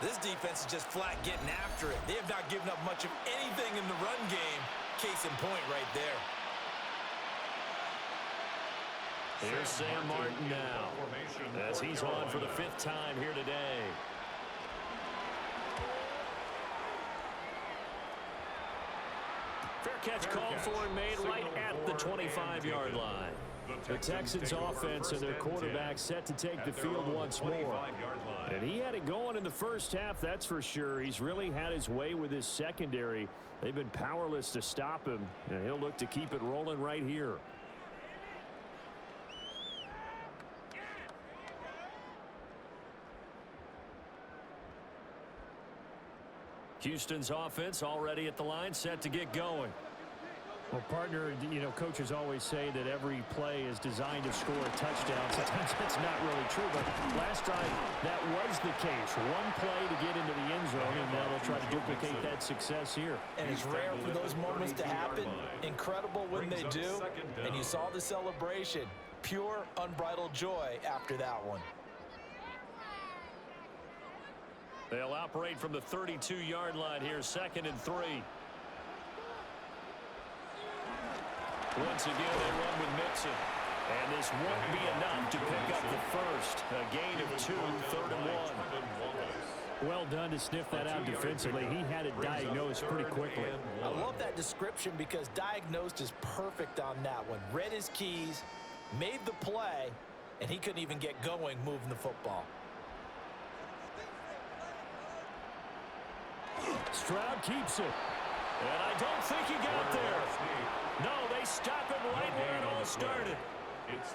This defense is just flat getting after it. They have not given up much of anything in the run game. Case in point right there. Here's Sam Martin now as he's on for the 5th time here today. Fair catch called for and made right at the 25-yard line. The Texans offense and their quarterback set to take the field once more. And he had it going in the first half, that's for sure. He's really had his way with his secondary. They've been powerless to stop him, and he'll look to keep it rolling right here. Houston's offense already at the line, set to get going. Well, partner, you know, coaches always say that every play is designed to score a touchdown. Sometimes that's not really true, but last time that was the case. One play to get into the end zone, and now they'll try to duplicate that success here. And it's rare for those moments to happen. Incredible when they do. And you saw the celebration. Pure, unbridled joy after that one. They'll operate from the 32-yard line here, 2nd and 3. Once again, they run with Mixon. And this won't be enough to pick up the first. A gain of 2, 3rd and 1. Well done to sniff that out defensively. He had it diagnosed pretty quickly. I love that description because diagnosed is perfect on that one. Read his keys, made the play, and he couldn't even get going moving the football. Stroud keeps it. And I don't think he got there. No, they stop him right where it all started.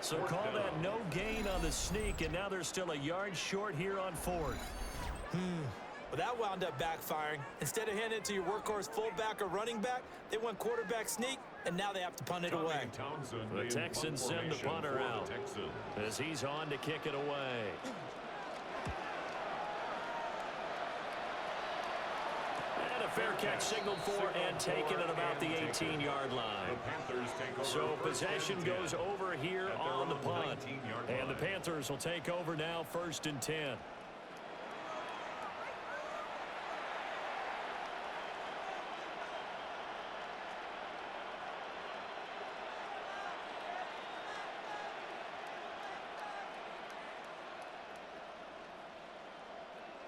So call that no gain on the sneak, and now they're still a yard short here on 4th. Well, that wound up backfiring. Instead of handing it to your workhorse fullback or running back, they went quarterback sneak, and now they have to punt it away. The Texans send the punter out as he's on to kick it away. Fair catch signaled for and taken at about the 18-yard line. So possession goes over here on the punt. And the Panthers will take over now, 1st and 10.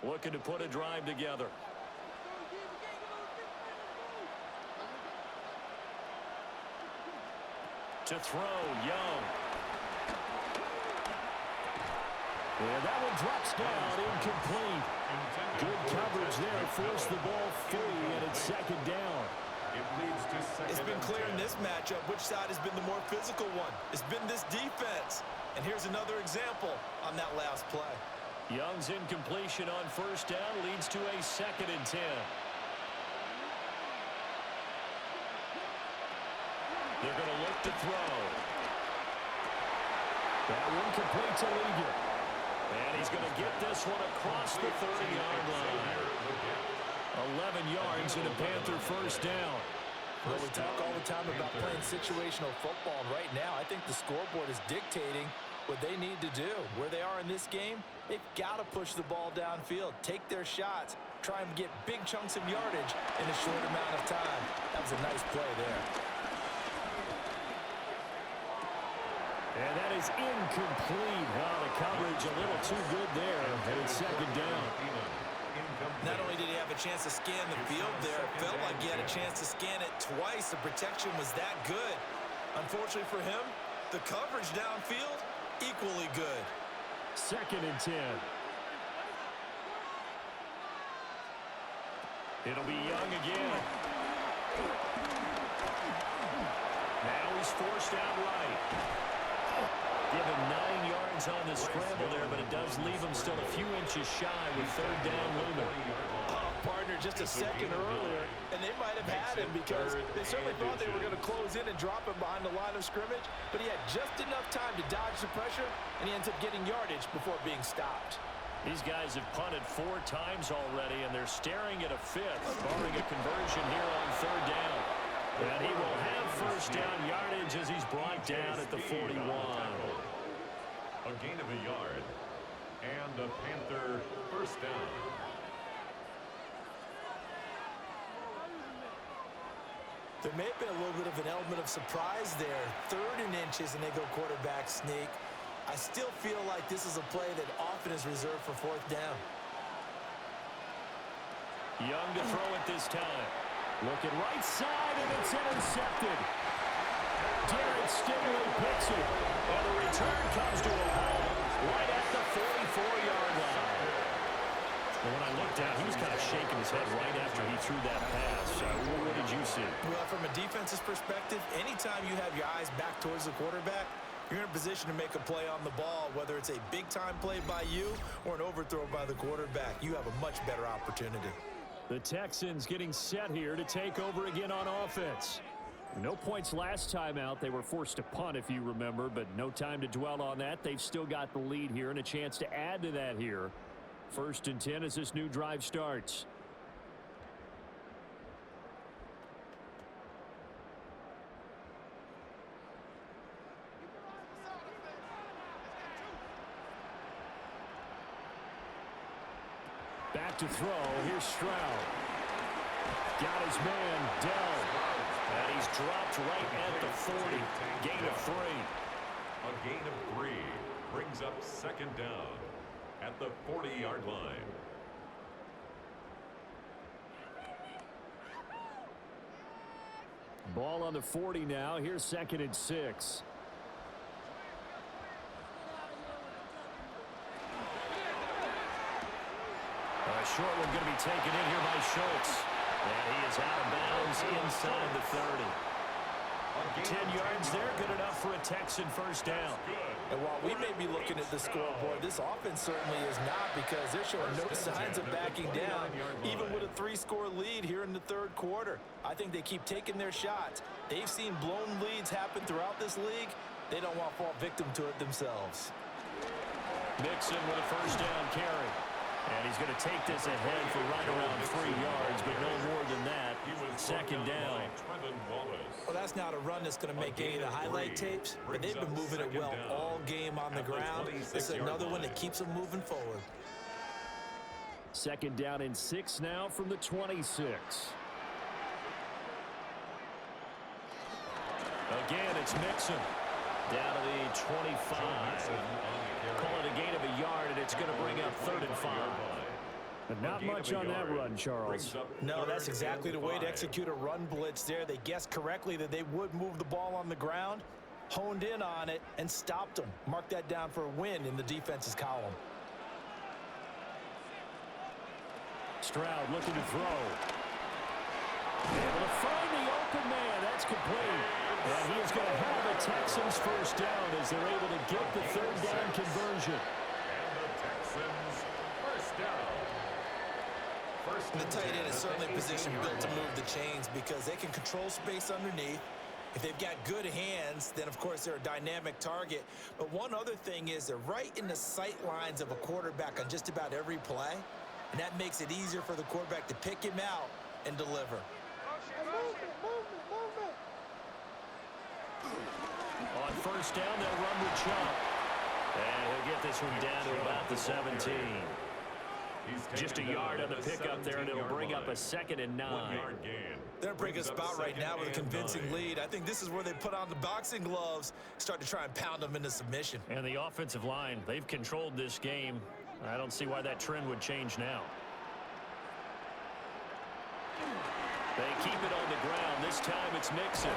Looking to put a drive together. To throw, Young. And that one drops down, incomplete. Good coverage there, forced the ball free, and it's 2nd down. It's been clear in this matchup which side has been the more physical one. It's been this defense. And here's another example on that last play. Young's incompletion on 1st down leads to a 2nd and 10. They're going to look to throw. That one complete to Liga. And he's going to get this one across the 30-yard line. 11 yards and a Panther 1st down. Well, we talk all the time about playing situational football, and right now I think the scoreboard is dictating what they need to do. Where they are in this game, they've got to push the ball downfield, take their shots, try and get big chunks of yardage in a short amount of time. That was a nice play there. And that is incomplete. Oh, the coverage a little too good there. And it's 2nd down. Not only did he have a chance to scan the field there, it felt like he had a chance to scan it twice. The protection was that good. Unfortunately for him, the coverage downfield, equally good. 2nd and 10. It'll be Young again. Now he's forced out right. Give him 9 yards on the scramble there, but it does leave him still a few inches shy with 3rd down looming. Partner, just a second earlier, and they might have had him because they certainly thought they were going to close in and drop him behind the line of scrimmage, but he had just enough time to dodge the pressure, and he ends up getting yardage before being stopped. These guys have punted 4 times already, and they're staring at a 5th, barring a conversion here on 3rd down. And he will have first down yardage as he's brought down at the 41. A gain of a yard. And a Panther first down. There may have been a little bit of an element of surprise there. 3rd and inches, and they go quarterback sneak. I still feel like this is a play that often is reserved for 4th down. Young to throw it this time. Looking right side, and it's intercepted. Derek Stingley picks it. And the return comes to a halt right at the 44-yard line. And when I looked down, he was kind of shaking his head right after he threw that pass. What did you see? Well, from a defense's perspective, anytime you have your eyes back towards the quarterback, you're in a position to make a play on the ball, whether it's a big-time play by you or an overthrow by the quarterback. You have a much better opportunity. The Texans getting set here to take over again on offense. No points last time out. They were forced to punt, if you remember, but no time to dwell on that. They've still got the lead here and a chance to add to that here. 1st and 10 as this new drive starts. Back to throw. Here's Stroud. Got his man, Dell. And he's dropped right at the 40. Gain of 3. A gain of 3 brings up 2nd down at the 40-yard line. Ball on the 40 now. Here's 2nd and 6. A short one going to be taken in here by Schultz. And he is out of bounds inside the 30. 10 yards there, good enough for a Texan first down. And while we may be looking at the scoreboard, this offense certainly is not, because they're showing no signs of backing down, even with a 3-score lead here in the 3rd quarter. I think they keep taking their shots. They've seen blown leads happen throughout this league. They don't want to fall victim to it themselves. Mixon with a first down carry. And he's going to take this ahead for right around 3 yards, but no more than that. 2nd down. Well, that's not a run that's going to make any of the highlight tapes, but they've been moving it well all game on the ground. This is another one that keeps them moving forward. 2nd down and 6 now from the 26. Again, it's Mixon. Down to the 25. Call it a gain of a yard, and it's going to bring up 3rd and 5. But not much on that run, Charles. No, that's exactly the way to execute a run blitz there. They guessed correctly that they would move the ball on the ground, honed in on it, and stopped them. Mark that down for a win in the defense's column. Stroud looking to throw. Able to find the open man. That's complete. And he is going to have a Texans first down as they're able to get the 3rd down conversion. And the Texans first down. The tight end is certainly a position built to move the chains because they can control space underneath. If they've got good hands, then of course they're a dynamic target. But one other thing is they're right in the sight lines of a quarterback on just about every play. And that makes it easier for the quarterback to pick him out and deliver. On first down, they'll run with Chubb. And he'll get this one down to about the 17. Just a yard on the pickup there, and it'll bring up a 2nd and 9. They're in a pretty good spot right now with a convincing lead. I think this is where they put on the boxing gloves, start to try and pound them into submission. And the offensive line, they've controlled this game. I don't see why that trend would change now. They keep it on the ground. This time it's Mixon.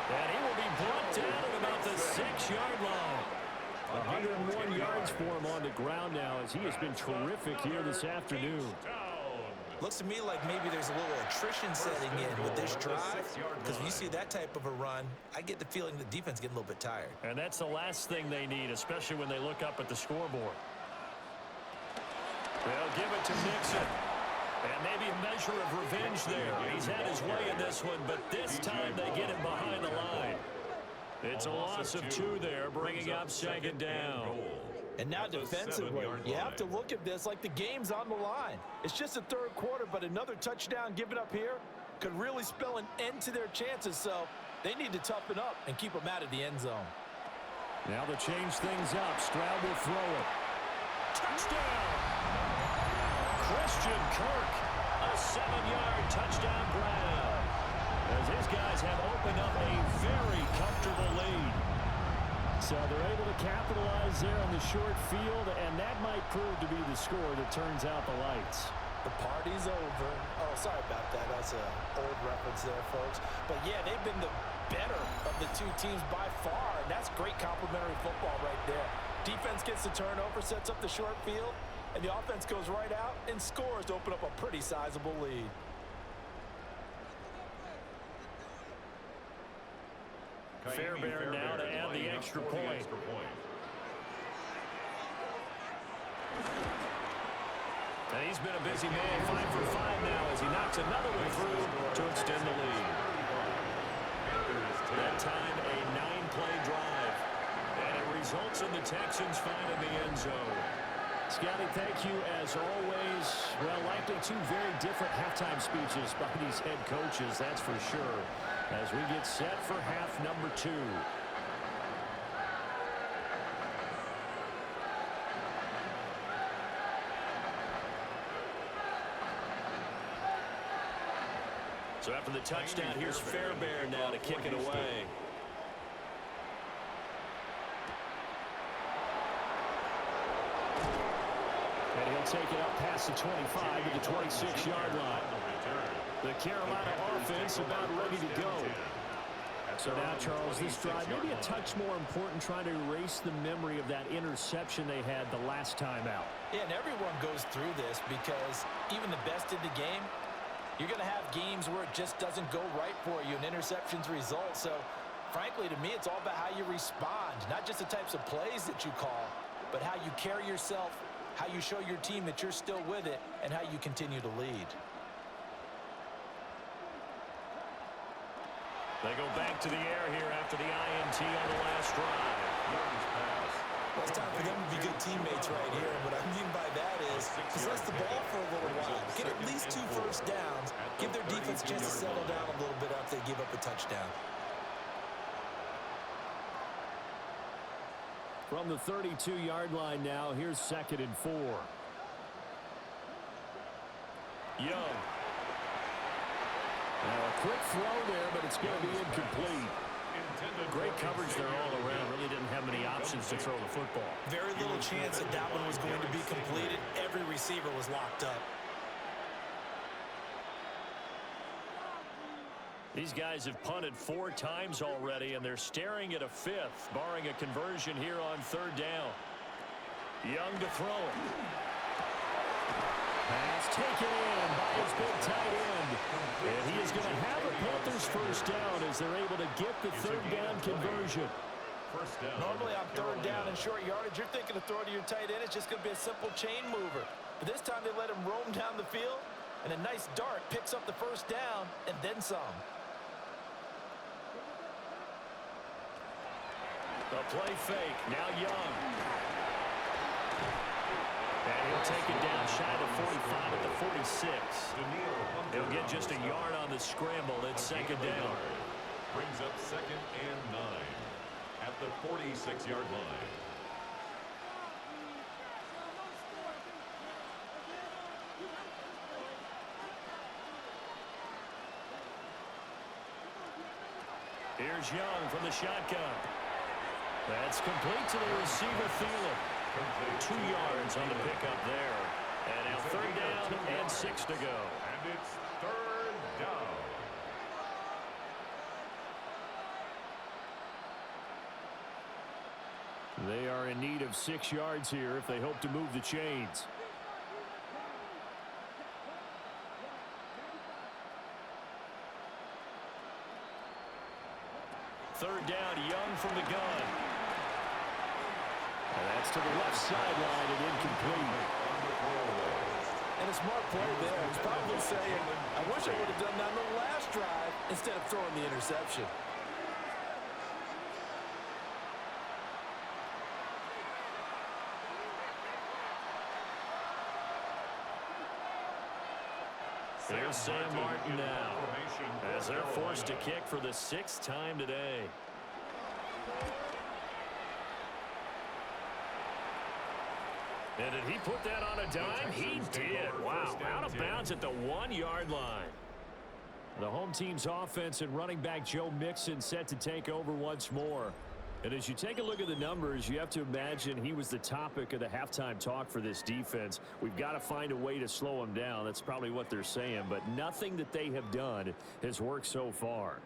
And he will be brought down at about the 6-yard line. 101 yards for him on the ground now as he has been terrific here this afternoon. Looks to me like maybe there's a little attrition setting in with this drive, because when you see that type of a run, I get the feeling the defense getting a little bit tired. And that's the last thing they need, especially when they look up at the scoreboard. They'll give it to Mixon. And maybe a measure of revenge there. He's had his way in this one, but this time they get him behind the line. It's a loss of 2 there, bringing up 2nd down. And now At the defensively, 7-yard you line. have to look at this like the game's on the line. It's just the third quarter, but another touchdown given up here could really spell an end to their chances. So they need to toughen up and keep them out of the end zone. Now to change things up, Stroud will throw it. Touchdown! Christian Kirk, a 7-yard touchdown grab. As his guys have opened up a very comfortable lead. So they're able to capitalize there on the short field, and that might prove to be the score that turns out the lights. The party's over. Oh, sorry about that. That's an old reference there, folks. But, yeah, they've been the better of the two teams by far, and that's great complimentary football right there. Defense gets the turnover, sets up the short field, and the offense goes right out and scores to open up a pretty sizable lead. Fairbairn now to add the extra point. And he's been a busy man, 5 for 5 now as he knocks another one through to extend the lead. That time a 9-play drive. And it results in the Texans finding the end zone. Scotty, thank you as always. Well, likely two very different halftime speeches by these head coaches, that's for sure, as we get set for half number 2. So after the touchdown, here's Fairbairn now to kick it away. And he'll take it up past the 25 to the 26-yard line. The Carolina offense about ready to go. So now, Charles, this drive maybe a touch more important, trying to erase the memory of that interception they had the last time out. Yeah, and everyone goes through this because even the best in the game, you're going to have games where it just doesn't go right for you and interceptions result. So, frankly, to me, it's all about how you respond, not just the types of plays that you call, but how you carry yourself, how you show your team that you're still with it, and how you continue to lead. They go back to the air here after the INT on the last drive. Well, it's time for them to be good teammates right here. And what I mean by that is possess the ball for a little while. Get at least 2 first downs. Give their defense a chance to settle down a little bit after they give up a touchdown. From the 32-yard line now, here's 2nd and 4. Young. Now a quick throw there, but it's going to be incomplete. Great coverage there all around. Really didn't have many options to throw the football. Very little chance that that one was going to be completed. Every receiver was locked up. These guys have punted 4 times already, and they're staring at a 5th, barring a conversion here on 3rd down. Young to throw it. Pass taken in by his big tight end. And he is going to have a Panthers first down as they're able to get the 3rd down conversion. Normally on 3rd down and short yardage, you're thinking to throw to your tight end. It's just going to be a simple chain mover. But this time they let him roam down the field, and a nice dart picks up the first down and then some. The play fake. Now Young. And he'll take it down shy of 45 at the 46. He'll get just a yard on the scramble. It's 2nd down. Brings up 2nd and 9 at the 46-yard line. Here's Young from the shotgun. That's complete to the receiver, Thielen. 2 yards on the pickup there. And now 3rd down and 6 to go. And it's 3rd down. They are in need of 6 yards here if they hope to move the chains. Third down, Young from the gun. And that's to the left sideline and incomplete. And a smart play there. He's probably saying, I wish I would have done that on the last drive instead of throwing the interception. Here's Sam Martin now, as they're forced to kick for the 6th time today. And did he put that on a dime? He did. Wow, out of bounds at the 1-yard line. The home team's offense and running back Joe Mixon set to take over once more. And as you take a look at the numbers, you have to imagine he was the topic of the halftime talk for this defense. We've got to find a way to slow him down. That's probably what they're saying. But nothing that they have done has worked so far.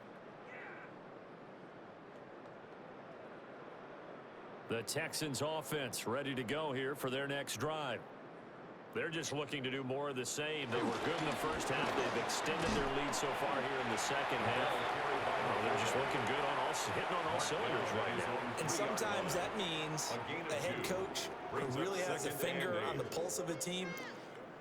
The Texans offense ready to go here for their next drive. They're just looking to do more of the same. They were good in the first half. They've extended their lead so far here in the second half. They're just looking good on hitting on all cylinders right now. And sometimes that means a head coach who really has a finger on the pulse of a team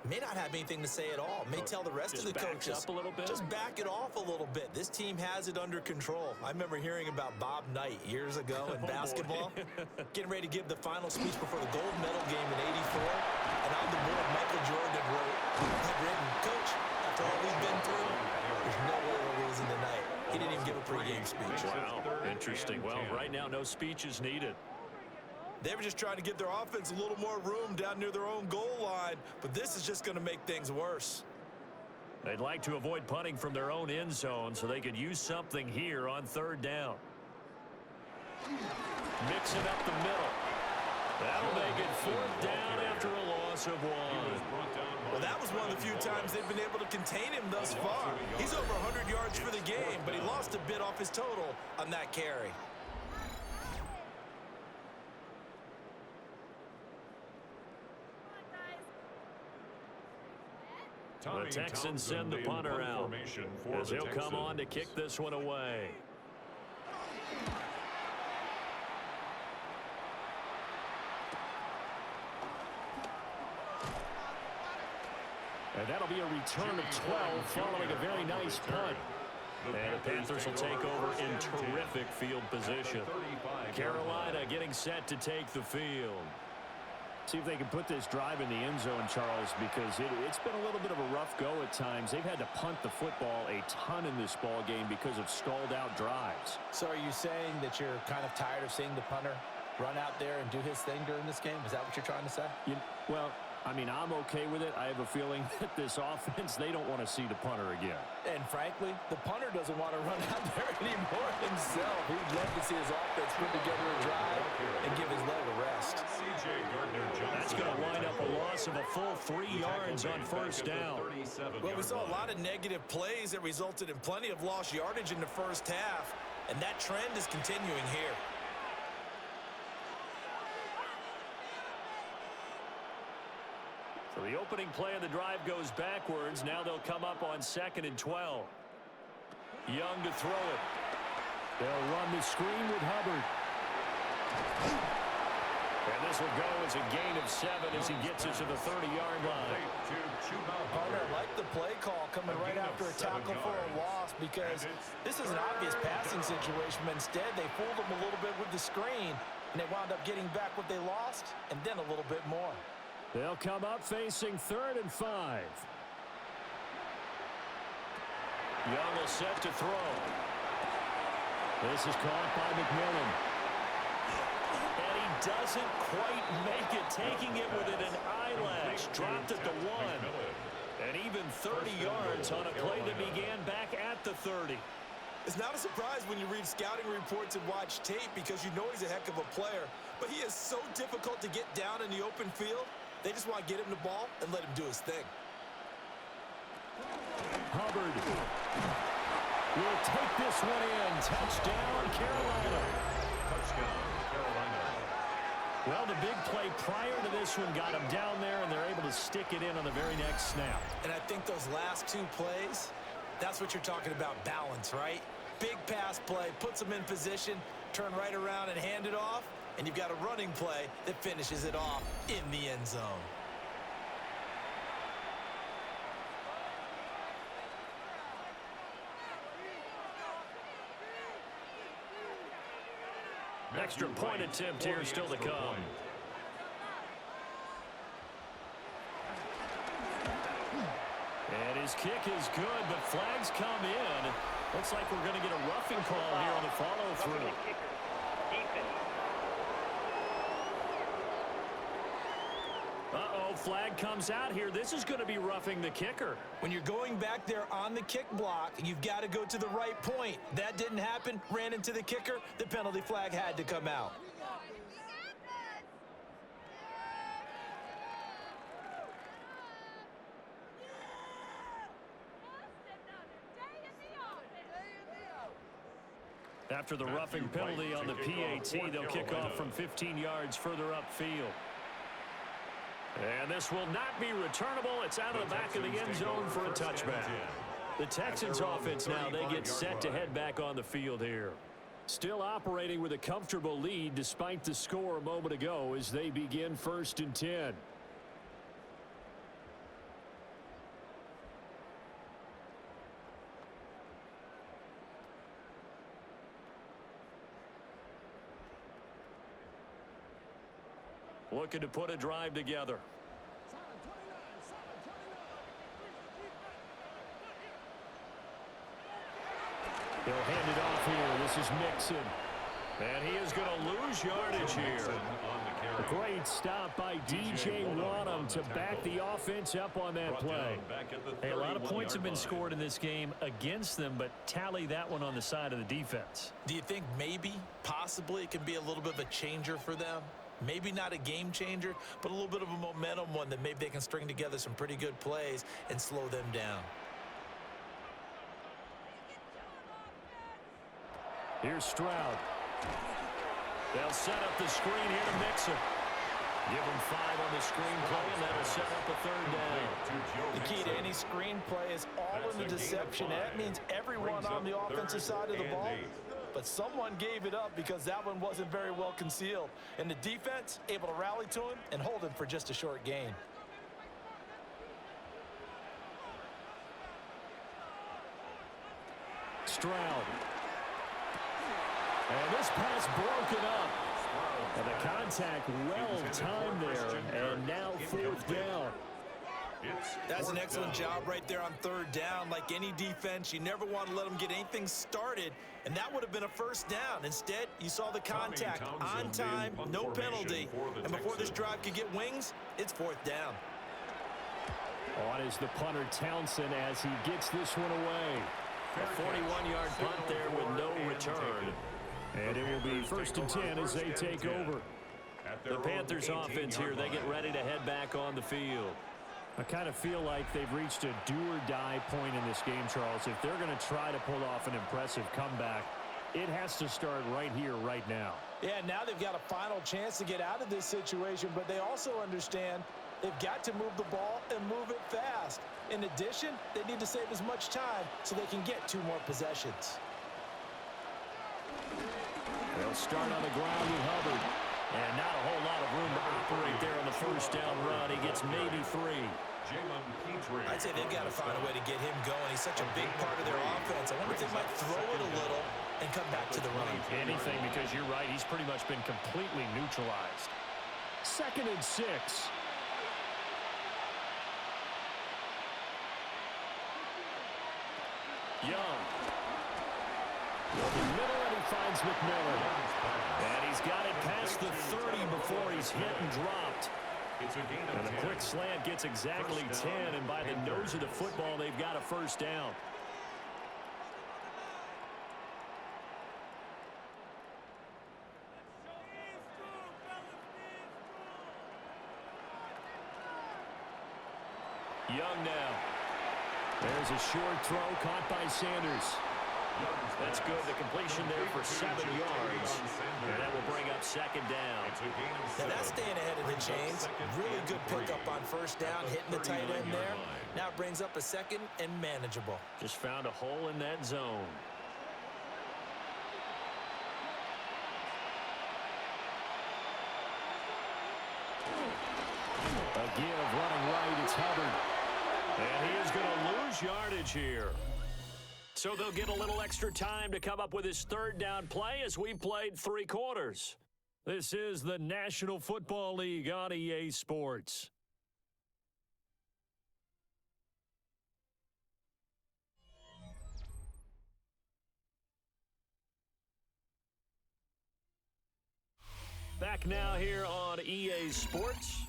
may not have anything to say at all. May tell the rest of the coaches, up a little bit. Just back it off a little bit. This team has it under control. I remember hearing about Bob Knight years ago in basketball, getting ready to give the final speech before the gold medal game in '84. And on the board, Michael Jordan had written, "Coach, after all we've been through, there's no way we're losing tonight." He didn't even give a pregame speech. Wow, interesting. Well, right now, no speech is needed. They were just trying to give their offense a little more room down near their own goal line, but this is just going to make things worse. They'd like to avoid punting from their own end zone so they could use something here on 3rd down. Mixing up the middle. That'll make it 4th down after a loss of 1. Well, that was one of the few times they've been able to contain him thus far. He's over 100 yards for the game, but he lost a bit off his total on that carry. The Texans send the punter out as he'll come on to kick this one away. And that'll be a return of 12 following a very nice punt. And the Panthers will take over in terrific field position. Carolina getting set to take the field. See if they can put this drive in the end zone, Charles, because it's been a little bit of a rough go at times. They've had to punt the football a ton in this ball game because of stalled-out drives. So are you saying that you're kind of tired of seeing the punter run out there and do his thing during this game? Is that what you're trying to say? Well, I mean, I'm okay with it. I have a feeling that this offense, they don't want to see the punter again. And frankly, the punter doesn't want to run out there anymore himself. He'd love to see his offense put together a drive and give his leg a rest. That's going to wind up a loss of a full 3 yards on 1st down. Well, we saw a lot of negative plays that resulted in plenty of lost yardage in the first half, and that trend is continuing here. So the opening play of the drive goes backwards. Now they'll come up on 2nd and 12. Young to throw it. They'll run the screen with Hubbard. And this will go as a gain of 7 as he gets it to the 30-yard line. Partner, I like the play call coming right after a tackle for a loss because this is an obvious passing situation, but instead they fooled him a little bit with the screen, and they wound up getting back what they lost and then a little bit more. They'll come up facing 3rd and 5. Young will set to throw. This is caught by McMillan. And he doesn't quite make it, taking it within an eyelash. Dropped at the 1. And even 30 yards on a play that began back at the 30. It's not a surprise when you read scouting reports and watch tape because you know he's a heck of a player. But he is so difficult to get down in the open field. They just want to get him the ball and let him do his thing. Hubbard will take this one in. Touchdown, Carolina. Touchdown, Carolina. Well, the big play prior to this one got him down there, and they're able to stick it in on the very next snap. And I think those last 2 plays, that's what you're talking about, balance, right? Big pass play, puts them in position, turn right around and hand it off. And you've got a running play that finishes it off in the end zone. Extra point attempt here still to come. And His kick is good, but flags come in. Looks like we're going to get a roughing call here on the follow-through. Uh-oh, flag comes out here. This is going to be roughing the kicker. When you're going back there on the kick block, you've got to go to the right point. That didn't happen. Ran into the kicker. The penalty flag had to come out. After the roughing penalty on the PAT, they'll kick off from 15 yards further upfield. And this will not be returnable. It's out of the back of the end zone for a touchback. The Texans offense now, they get set to head back on the field here. Still operating with a comfortable lead despite the score a moment ago as they begin 1st and 10. Looking to put a drive together. They'll hand it off here. This is Mixon. And he is going to lose yardage here. A great stop by D.J. Wadham to back the offense up on that play. Hey, a lot of points have been scored in this game against them, but tally that one on the side of the defense. Do you think maybe, possibly, it can be a little bit of a changer for them? Maybe not a game changer, but a little bit of a momentum one that maybe they can string together some pretty good plays and slow them down. Here's Stroud. They'll set up the screen here to Mixon. Give him 5 on the screen play, and that'll set up a 3rd down. The key to any screen play is all in the deception. That means everyone on the offensive side of the ball. But someone gave it up because that one wasn't very well concealed. And the defense able to rally to him and hold him for just a short gain. Stroud. And this pass broken up. And the contact well timed there. And now 4th down. That's an excellent job right there on 3rd down. Like any defense, you never want to let them get anything started, and that would have been a 1st down. Instead, you saw the contact on time, no penalty, and before this drive could get wings, it's 4th down. On is the punter Townsend as he gets this one away. A 41-yard punt there with no return. And it will be 1st and 10 as they take over. The Panthers offense here, they get ready to head back on the field. I kind of feel like they've reached a do-or-die point in this game, Charles. If they're going to try to pull off an impressive comeback, it has to start right here, right now. Yeah, now they've got a final chance to get out of this situation, but they also understand they've got to move the ball and move it fast. In addition, they need to save as much time so they can get 2 more possessions. They'll start on the ground with Hubbard. And not a whole lot of room to operate there on the 1st down run. He gets maybe 3. I'd say they've got to find a way to get him going. He's such a big part of their offense. I wonder if they might throw it a little and come back to the run. Anything, because you're right. He's pretty much been completely neutralized. 2nd and 6. Young. Looking middle, and he finds McMillan. And he's got it past the 30 before he's hit and dropped. And the quick slant gets exactly 10, and by the nose of the football, they've got a 1st down. Young now. There's a short throw caught by Sanders. That's good. The completion there for 7 yards. And that will bring up 2nd down. Now that's staying ahead of the chains. Really good pickup on 1st down, hitting the tight end there. Now it brings up a 2nd and manageable. Just found a hole in that zone. A give running right. It's Hubbard. And he is going to lose yardage here. So they'll get a little extra time to come up with his 3rd down play as we played 3 quarters. This is the National Football League on EA Sports. Back now here on EA Sports.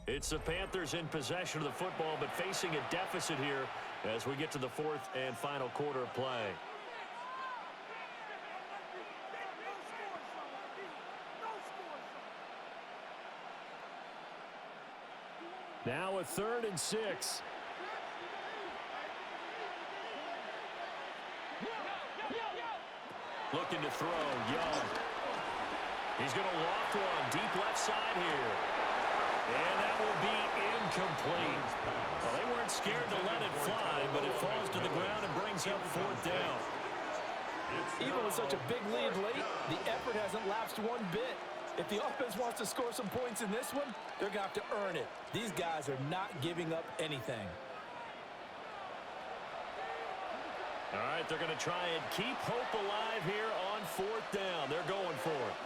It's the Panthers in possession of the football, but facing a deficit here as we get to the fourth and final quarter of play. Now a 3rd and 6. Looking to throw, Young. He's going to loft one deep left side here. And that will be incomplete. Well, they weren't scared to let it fly, but it falls to the ground and brings up 4th down. Even with such a big lead late, the effort hasn't lapsed one bit. If the offense wants to score some points in this one, they're going to have to earn it. These guys are not giving up anything. All right, they're going to try and keep hope alive here on 4th down. They're going for it.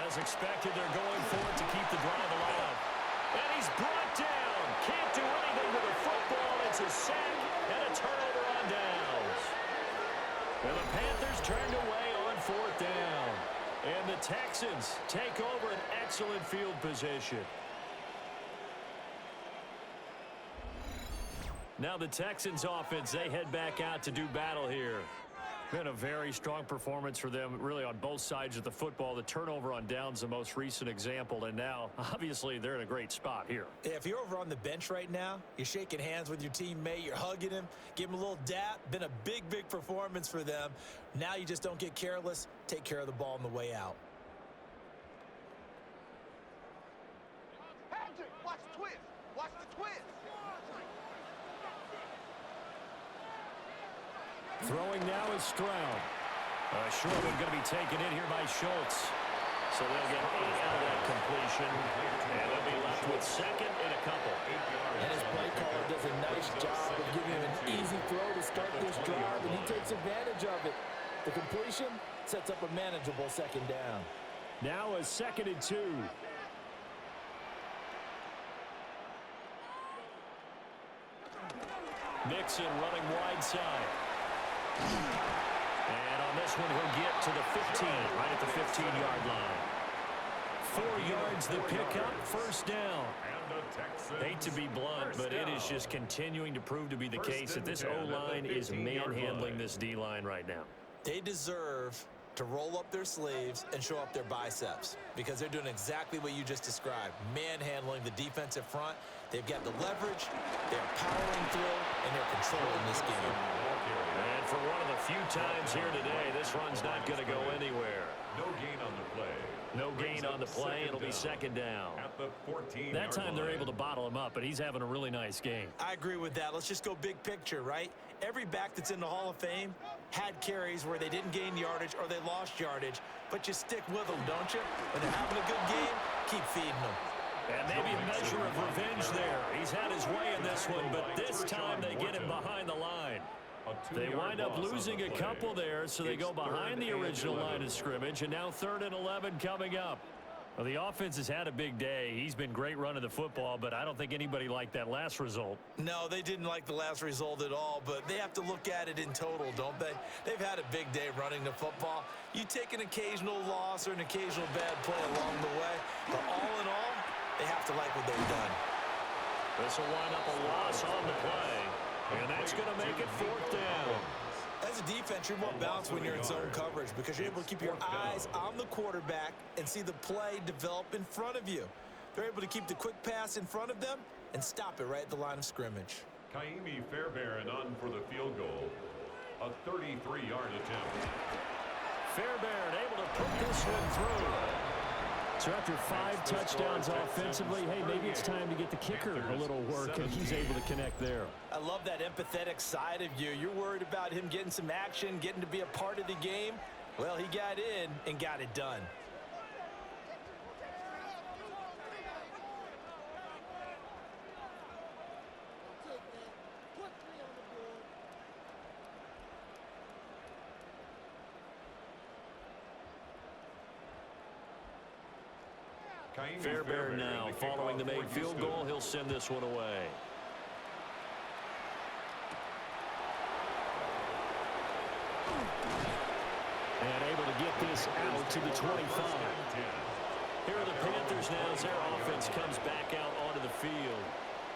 As expected, they're going for it to keep the drive alive. And he's brought down. Can't do anything with the football. It's a sack and a turnover on downs. And the Panthers turned away on 4th down. And the Texans take over an excellent field position. Now the Texans offense, they head back out to do battle here. Been a very strong performance for them, really, on both sides of the football. The turnover on downs, the most recent example, and now, obviously, they're in a great spot here. If you're over on the bench right now, you're shaking hands with your teammate, you're hugging him, give him a little dap. Been a big, big performance for them. Now you just don't get careless. Take care of the ball on the way out. Patrick, watch the twist. Watch the twist. Throwing now is Stroud. Short one going to be taken in here by Schultz. So they'll get 8 out of that completion. And they'll be left with 2nd and a couple. And his play caller does a nice job of giving him an easy throw to start this drive, and he takes advantage of it. The completion sets up a manageable 2nd down. Now a 2nd and 2. Nixon running wide side. And on this one, he'll get to the 15, right at the 15-yard line. 4 yards the pickup, 1st down. Hate to be blunt, but it is just continuing to prove to be the case that this O-line is manhandling this D-line right now. They deserve to roll up their sleeves and show up their biceps because they're doing exactly what you just described, manhandling the defensive front. They've got the leverage, they're powering through, and they're controlling this game. And for one of the few times here today, this run's not going to go anywhere. No gain on the play. No gain on the play. It'll be 2nd down. At the 14-yard That time they're line. able to bottle him up, but he's having a really nice game. I agree with that. Let's just go big picture, right? Every back that's in the Hall of Fame had carries where they didn't gain yardage or they lost yardage, but you stick with them, don't you? When they're having a good game, keep feeding them. And maybe a measure of revenge there. He's had his way in this one, but this time they get him behind the line. They wind up losing a couple there, so they go behind the original line of scrimmage, and now 3rd and 11 coming up. Well, the offense has had a big day. He's been great running the football, but I don't think anybody liked that last result. No, they didn't like the last result at all, but they have to look at it in total, don't they? They've had a big day running the football. You take an occasional loss or an occasional bad play along the way, but all in all, they have to like what they've done. This will wind up a loss on the play, and that's going to make it 4th down. As a defense, you're more balanced when you're in zone coverage because you're able to keep your eyes on the quarterback and see the play develop in front of you. They're able to keep the quick pass in front of them and stop it right at the line of scrimmage. Kaimi Fairbairn on for the field goal. A 33-yard attempt. Fairbairn able to put this one through. So after 5 touchdowns offensively, hey, maybe it's time to get the kicker a little work, and he's able to connect there. I love that empathetic side of you. You're worried about him getting some action, getting to be a part of the game. Well, he got in and got it done. Fairbairn now, following the made field goal, he'll send this one away. get this out to the 25. Here are the Panthers now as their offense comes back out onto the field.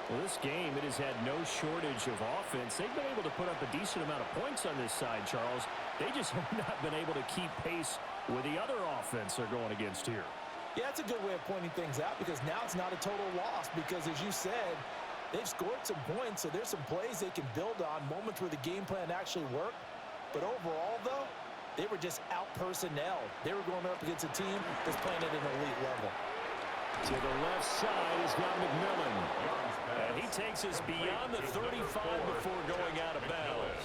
Well, this game, it has had no shortage of offense. They've been able to put up a decent amount of points on this side, Charles. They just have not been able to keep pace with the other offense they're going against here. Yeah, that's a good way of pointing things out because now it's not a total loss because, as you said, they've scored some points, so there's some plays they can build on, moments where the game plan actually worked. But overall, though, they were just out-personnel. They were going up against a team that's playing at an elite level. To the left side is got McMillan. And he takes us beyond the 35 before going out of bounds.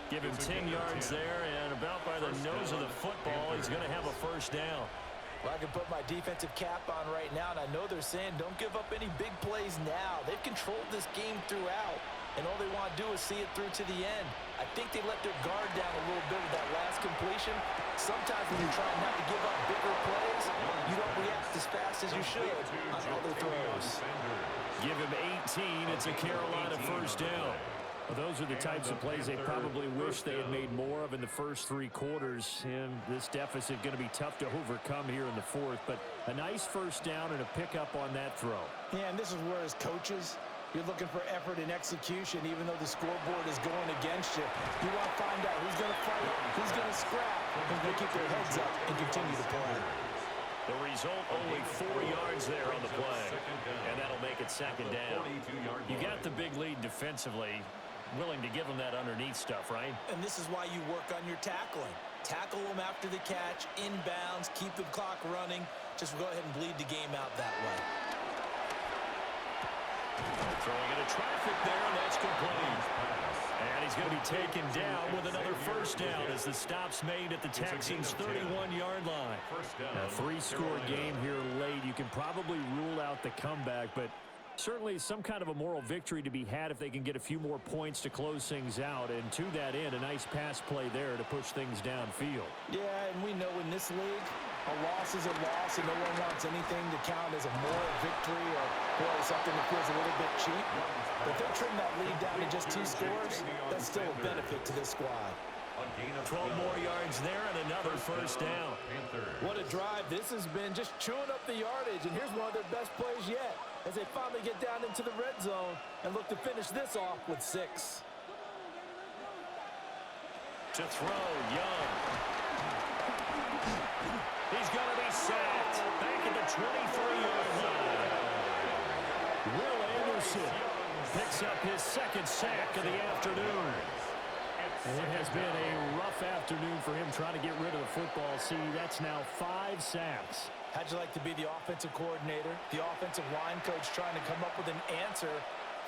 Give him 10 yards there, and about by the nose of the football, he's going to have a first down. Well, I can put my defensive cap on right now, and I know they're saying don't give up any big plays now. They've controlled this game throughout, and all they want to do is see it through to the end. I think they let their guard down a little bit with that last completion. Sometimes when you're trying not to give up bigger plays, you don't react as fast as you should on other throws. Give him 18. It's a Carolina first down. Well, those are the types of plays they probably wish they had made more of in the first 3 quarters. And this deficit going to be tough to overcome here in the fourth. But a nice first down and a pickup on that throw. Yeah, and this is where, as coaches, you're looking for effort and execution, even though the scoreboard is going against you. You want to find out who's going to fight, who's going to scrap, who's going to keep their heads up and continue to play. The result, only 4 yards there on the play. And that'll make it second down. You got the big lead defensively. Willing to give them that underneath stuff, right? And this is why you work on your tackling. Tackle them after the catch, inbounds, keep the clock running. Just go ahead and bleed the game out that way. Throwing into traffic there, and that's complete. And he's going to be taken down with another first down as the stop's made at the Texans' 31-yard line. A 3-score game here late. You can probably rule out the comeback, but certainly some kind of a moral victory to be had if they can get a few more points to close things out. And to that end, a nice pass play there to push things downfield. Yeah, and we know in this league, a loss is a loss, and no one wants anything to count as a moral victory or something that feels a little bit cheap. But if they trim that lead down to just 2 scores, that's still a benefit to this squad. 12 more yards there and another first down. What a drive this has been, just chewing up the yardage. And here's one of their best plays yet as they finally get down into the red zone and look to finish this off with 6. To throw, Young. He's going to be sacked back at the 23-yard line. Will Anderson picks up his second sack of the afternoon. And it has been a rough afternoon for him trying to get rid of the football. See, that's now 5 sacks. How'd you like to be the offensive coordinator, the offensive line coach trying to come up with an answer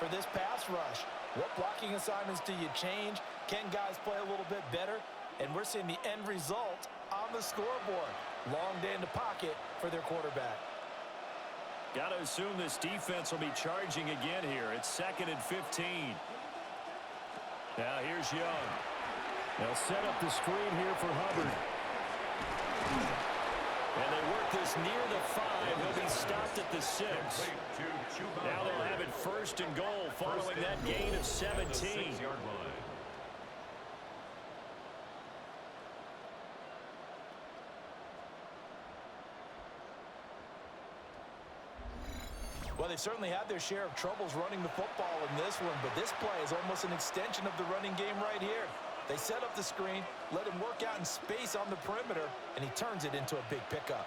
for this pass rush? What blocking assignments do you change? Can guys play a little bit better? And we're seeing the end result on the scoreboard. Long day in the pocket for their quarterback. Got to assume this defense will be charging again here. It's 2nd and 15. Now here's Young. They'll set up the screen here for Hubbard. And they work this near the 5. They'll be stopped at the 6. Now they'll have it 1st and goal following that gain of 17. Well, they certainly had their share of troubles running the football in this one, but this play is almost an extension of the running game right here. They set up the screen, let him work out in space on the perimeter, and he turns it into a big pickup.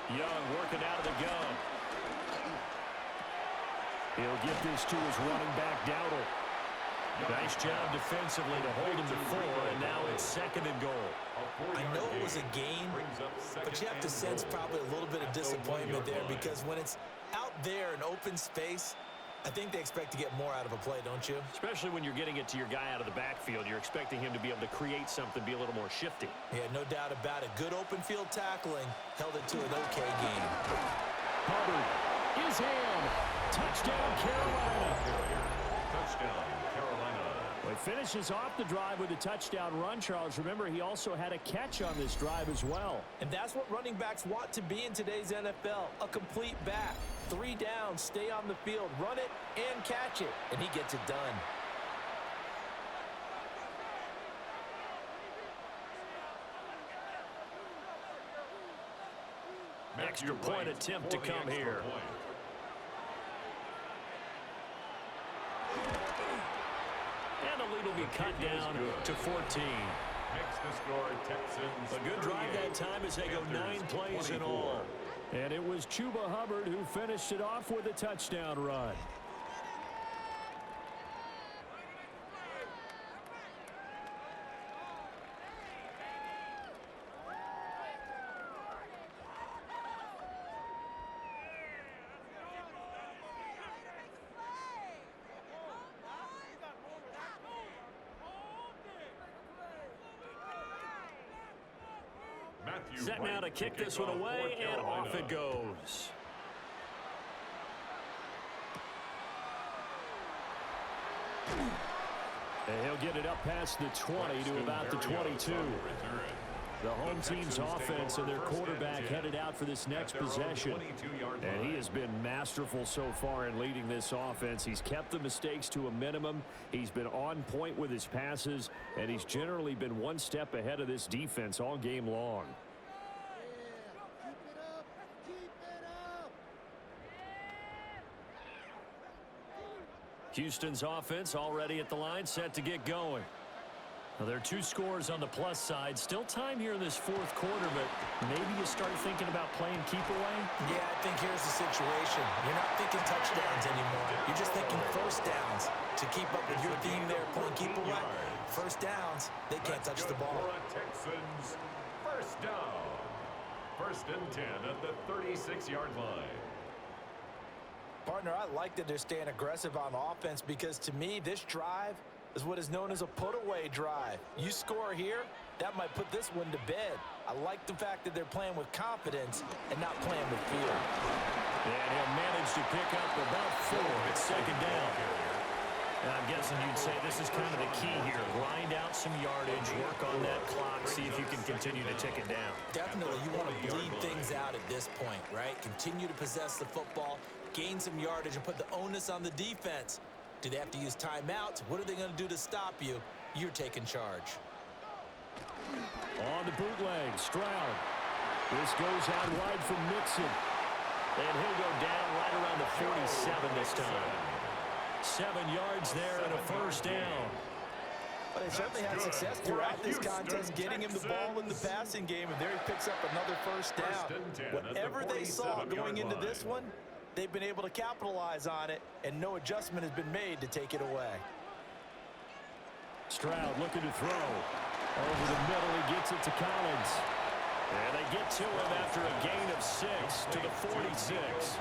Young working out of the gun. He'll get this to his running back, Dowdle. Nice job defensively to hold him to 4, and now it's 2nd and goal. I know it was a gain, but you have to sense probably a little bit of disappointment there because when it's out there in open space, I think they expect to get more out of a play, don't you? Especially when you're getting it to your guy out of the backfield. You're expecting him to be able to create something, be a little more shifty. Yeah, no doubt about it. Good open field tackling held it to an okay game. Hubbard is in. Touchdown, Carolina. Touchdown, Carolina. Well, he finishes off the drive with a touchdown run, Charles. Remember, he also had a catch on this drive as well. And that's what running backs want to be in today's NFL, a complete back. 3 downs, stay on the field, run it, and catch it. And he gets it done. extra point attempt to come here. And the lead will be cut down to 14. Makes the score Texans. A good drive that time as they go 9 plays in all. And it was Chuba Hubbard who finished it off with a touchdown run. Set now to kick this one away, and off it goes. And he'll get it up past the 20 to about the 22. The home team's offense and their quarterback headed out for this next possession. And he has been masterful so far in leading this offense. He's kept the mistakes to a minimum. He's been on point with his passes, and he's generally been one step ahead of this defense all game long. Houston's offense already at the line, set to get going. Now, there are 2 scores on the plus side. Still time here in this fourth quarter, but maybe you start thinking about playing keep away? Yeah, I think here's the situation. You're not thinking touchdowns anymore. You're just thinking first downs. To keep up with your theme there, playing keep away, first downs, they can't touch the ball. Texans, first down. First and 10 at the 36-yard line. Partner, I like that they're staying aggressive on offense because to me, this drive is what is known as a put-away drive. You score here, that might put this one to bed. I like the fact that they're playing with confidence and not playing with fear. And he'll manage to pick up about 4 at second down. And I'm guessing you'd say this is kind of the key here. Grind out some yardage, work on that clock, see if you can continue to tick it down. Definitely, you want to bleed things out at this point, right? Continue to possess the football, gain some yardage, and put the onus on the defense. Do they have to use timeouts? What are they going to do to stop you? You're taking charge. On the bootleg, Stroud. This goes out wide from Mixon. And he'll go down right around the 47 this time. 7 yards there and a first down. But they certainly had success throughout this contest, getting him the ball in the passing game, and there he picks up another first down. Whatever they saw going into this one, they've been able to capitalize on it, and no adjustment has been made to take it away. Stroud looking to throw. Over the middle, he gets it to Collins. And they get to him after a gain of 6 to the 46.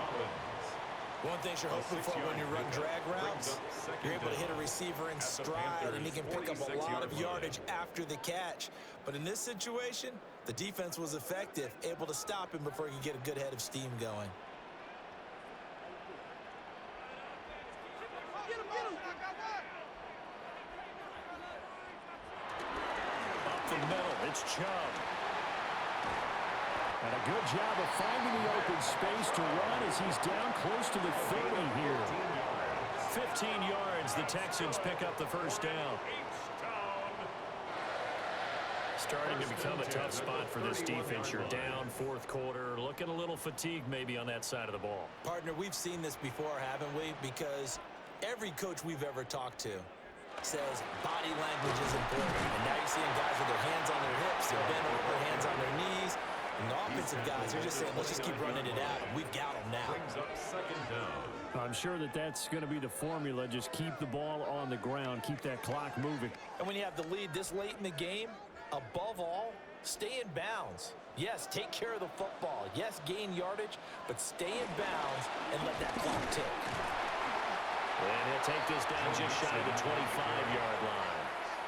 One thing you're hoping for when you run drag routes, you're able to hit a receiver in stride, and he can pick up a lot of yardage after the catch. But in this situation, the defense was effective, able to stop him before he could get a good head of steam going. Up the middle, it's Chubb. And a good job of finding the open space to run as he's down close to the 30 here. 15 yards, the Texans pick up the first down. Starting to become a tough spot for this defense. You're down fourth quarter, looking a little fatigued maybe on that side of the ball. Partner, we've seen this before, haven't we? Because every coach we've ever talked to says body language is important. And now you're seeing guys with their hands on their hips, they're bent over, hands on their knees. And the offensive guys are just saying, let's just keep running it out. We've got them now. Brings up second down. I'm sure that that's going to be the formula. Just keep the ball on the ground. Keep that clock moving. And when you have the lead this late in the game, above all, stay in bounds. Yes, take care of the football. Yes, gain yardage, but stay in bounds and let that clock tick. And he'll take this down just shy of the 25-yard line.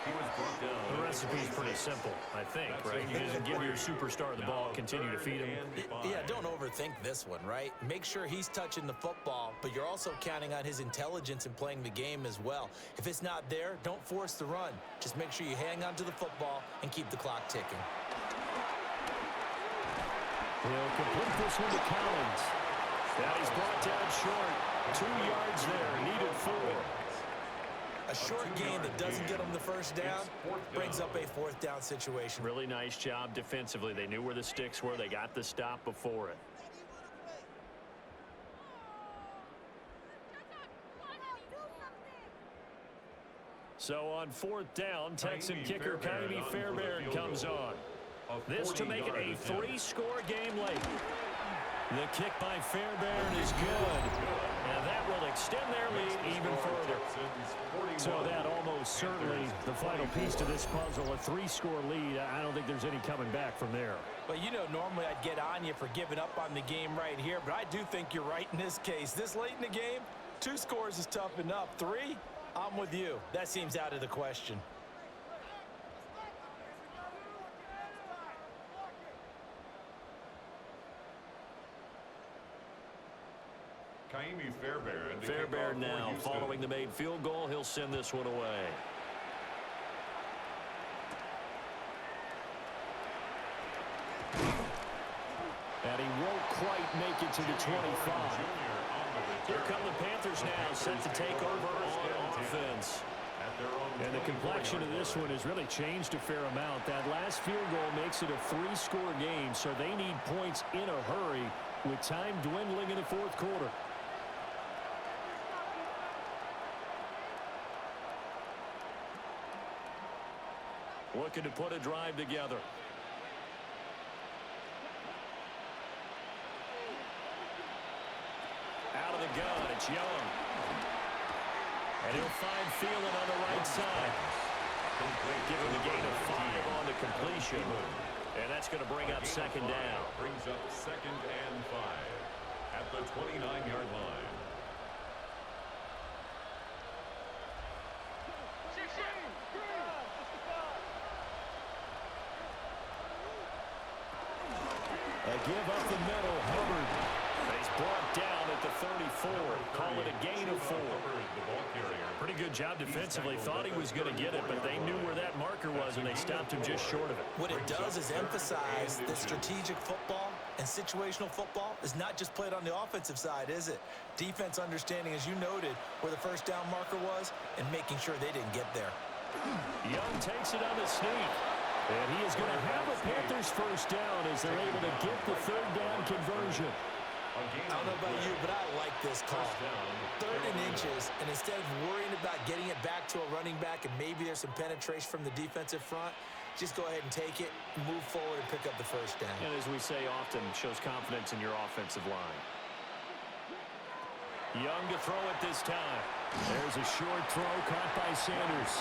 He was brought down. The recipe's pretty simple, I think, right? You just give your superstar the ball, continue to feed him. Yeah, don't overthink this one, right? Make sure he's touching the football, but you're also counting on his intelligence in playing the game as well. If it's not there, don't force the run. Just make sure you hang on to the football and keep the clock ticking. He'll complete this one to Collins. Now he's brought down short. 2 yards there, needed 4. A short gain that doesn't get them the first down brings up a fourth down situation. Really nice job defensively. They knew where the sticks were. They got the stop before it. So on 4th down, Texan kicker Kaimi Fairbairn comes on. This to make it a 3-score game late. The kick by Fairbairn is good. And that will extend their lead even further. So that almost certainly the final piece to this puzzle, a 3-score lead. I don't think there's any coming back from there. Well, you know, normally I'd get on you for giving up on the game right here, but I do think you're right in this case. This late in the game, 2 scores is tough enough. 3, I'm with you. That seems out of the question. Kaimi Fairbairn. Fairbairn now following the made field goal. He'll send this one away. And he won't quite make it to the 25. Here come the Panthers now, set to take over on offense. And the complexion of this one has really changed a fair amount. That last field goal makes it a 3-score game, so they need points in a hurry with time dwindling in the 4th quarter. Looking to put a drive together. Out of the gun, it's Young. And he'll find Thielen on the right side. Give him a gain of 5 on the completion. And that's going to bring up 2nd down. Brings up 2nd and 5 at the 29-yard line. A give up the middle, Hubbard. He's brought down at the 34. Call it a gain of 4. Pretty good job defensively. Thought he was going to get it, but they knew where that marker was, and they stopped him just short of it. What it does is emphasize that strategic football and situational football is not just played on the offensive side, is it? Defense understanding, as you noted, where the 1st down marker was and making sure they didn't get there. Young takes it on the sneak. And he is going to have a Panthers 1st down as they're able to get the 3rd down conversion. I don't know about you, but I like this call. 3rd and inches, and instead of worrying about getting it back to a running back and maybe there's some penetration from the defensive front, just go ahead and take it, move forward, and pick up the 1st down. And as we say often, shows confidence in your offensive line. Young to throw it this time. There's a short throw caught by Sanders.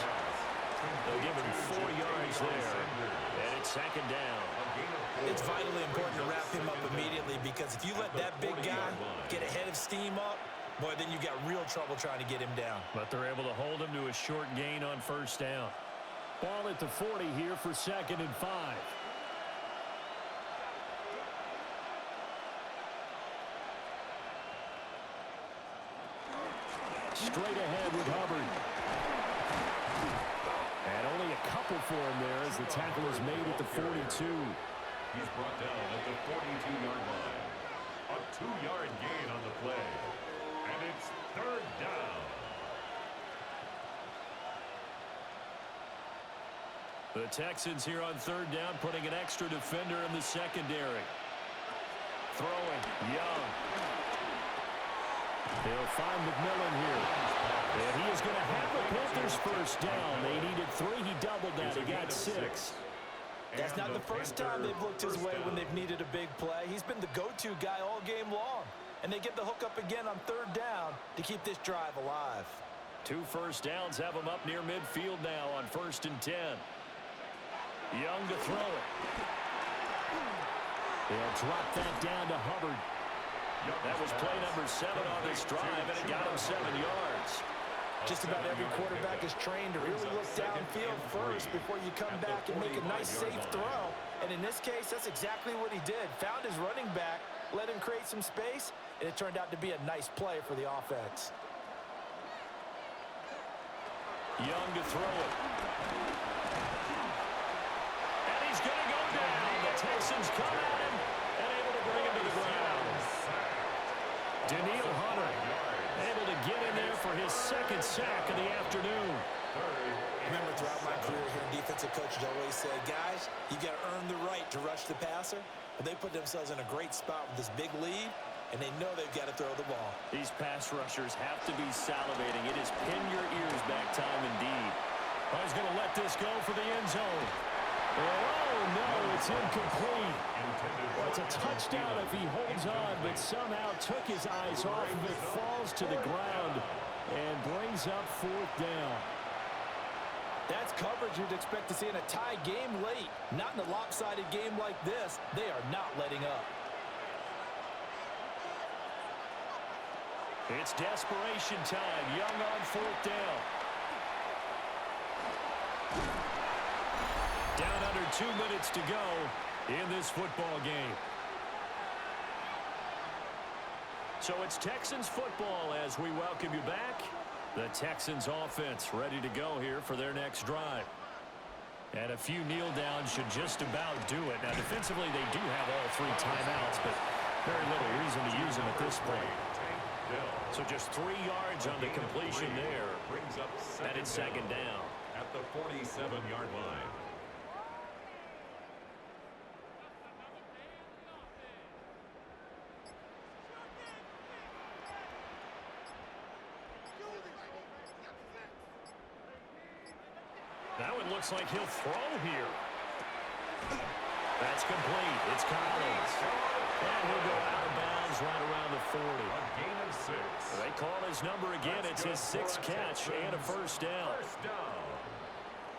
They'll give him 4 yards there, and it's 2nd down. It's vitally important to wrap him up immediately because if you let that big guy get a head of steam up, boy, then you got real trouble trying to get him down. But they're able to hold him to a short gain on 1st down. Ball at the 40 here for 2nd and 5. Straight ahead with Hubbard. And only a couple for him there as the tackle is made at the 42. He's brought down at the 42-yard line. A 2-yard gain on the play. And it's 3rd down. The Texans here on 3rd down, putting an extra defender in the secondary. Throwing, Young. They'll find McMillan here. And he is going to have the Panthers 1st down. They needed 3. He doubled that. He got 6. That's not the first time they've looked his way when they've needed a big play. He's been the go-to guy all game long. And they get the hook up again on 3rd down to keep this drive alive. 2 first downs have him up near midfield now on 1st and 10. Young to throw it. They'll drop that down to Hubbard. That was play number 7 on this drive, and it got him 7 yards. Just about every quarterback is trained to really look downfield first before you come back and make a nice, safe throw. And in this case, that's exactly what he did. Found his running back, let him create some space, and it turned out to be a nice play for the offense. Young to throw it. And he's going to go down. The Texans come at him and able to bring him to the ground. Daniil Hunter able to get in there for his 2nd sack of the afternoon. Remember, throughout my career here, defensive coaches always said, guys, you got to earn the right to rush the passer. But they put themselves in a great spot with this big lead, and they know they've got to throw the ball. These pass rushers have to be salivating. It is pin your ears back time indeed. Oh, he's going to let this go for the end zone. Oh, no, it's incomplete. Well, it's a touchdown if he holds on, but somehow took his eyes off of it, falls to the ground, and brings up fourth down. That's coverage you'd expect to see in a tie game late. Not in a lopsided game like this. They are not letting up. It's desperation time. Young on fourth down. Down under 2 minutes to go in this football game. So it's Texans football as we welcome you back. The Texans offense ready to go here for their next drive. And a few kneel downs should just about do it. Now defensively they do have all 3 timeouts, but very little reason to use them at this point. So just 3 yards on the completion there. And it's second down. At the 47-yard line. Now it looks like he'll throw here. That's complete. It's Collins. And he'll go out of bounds right around the 40. A gain of 6. They call his number again. It's his 6th catch and a first down. First down.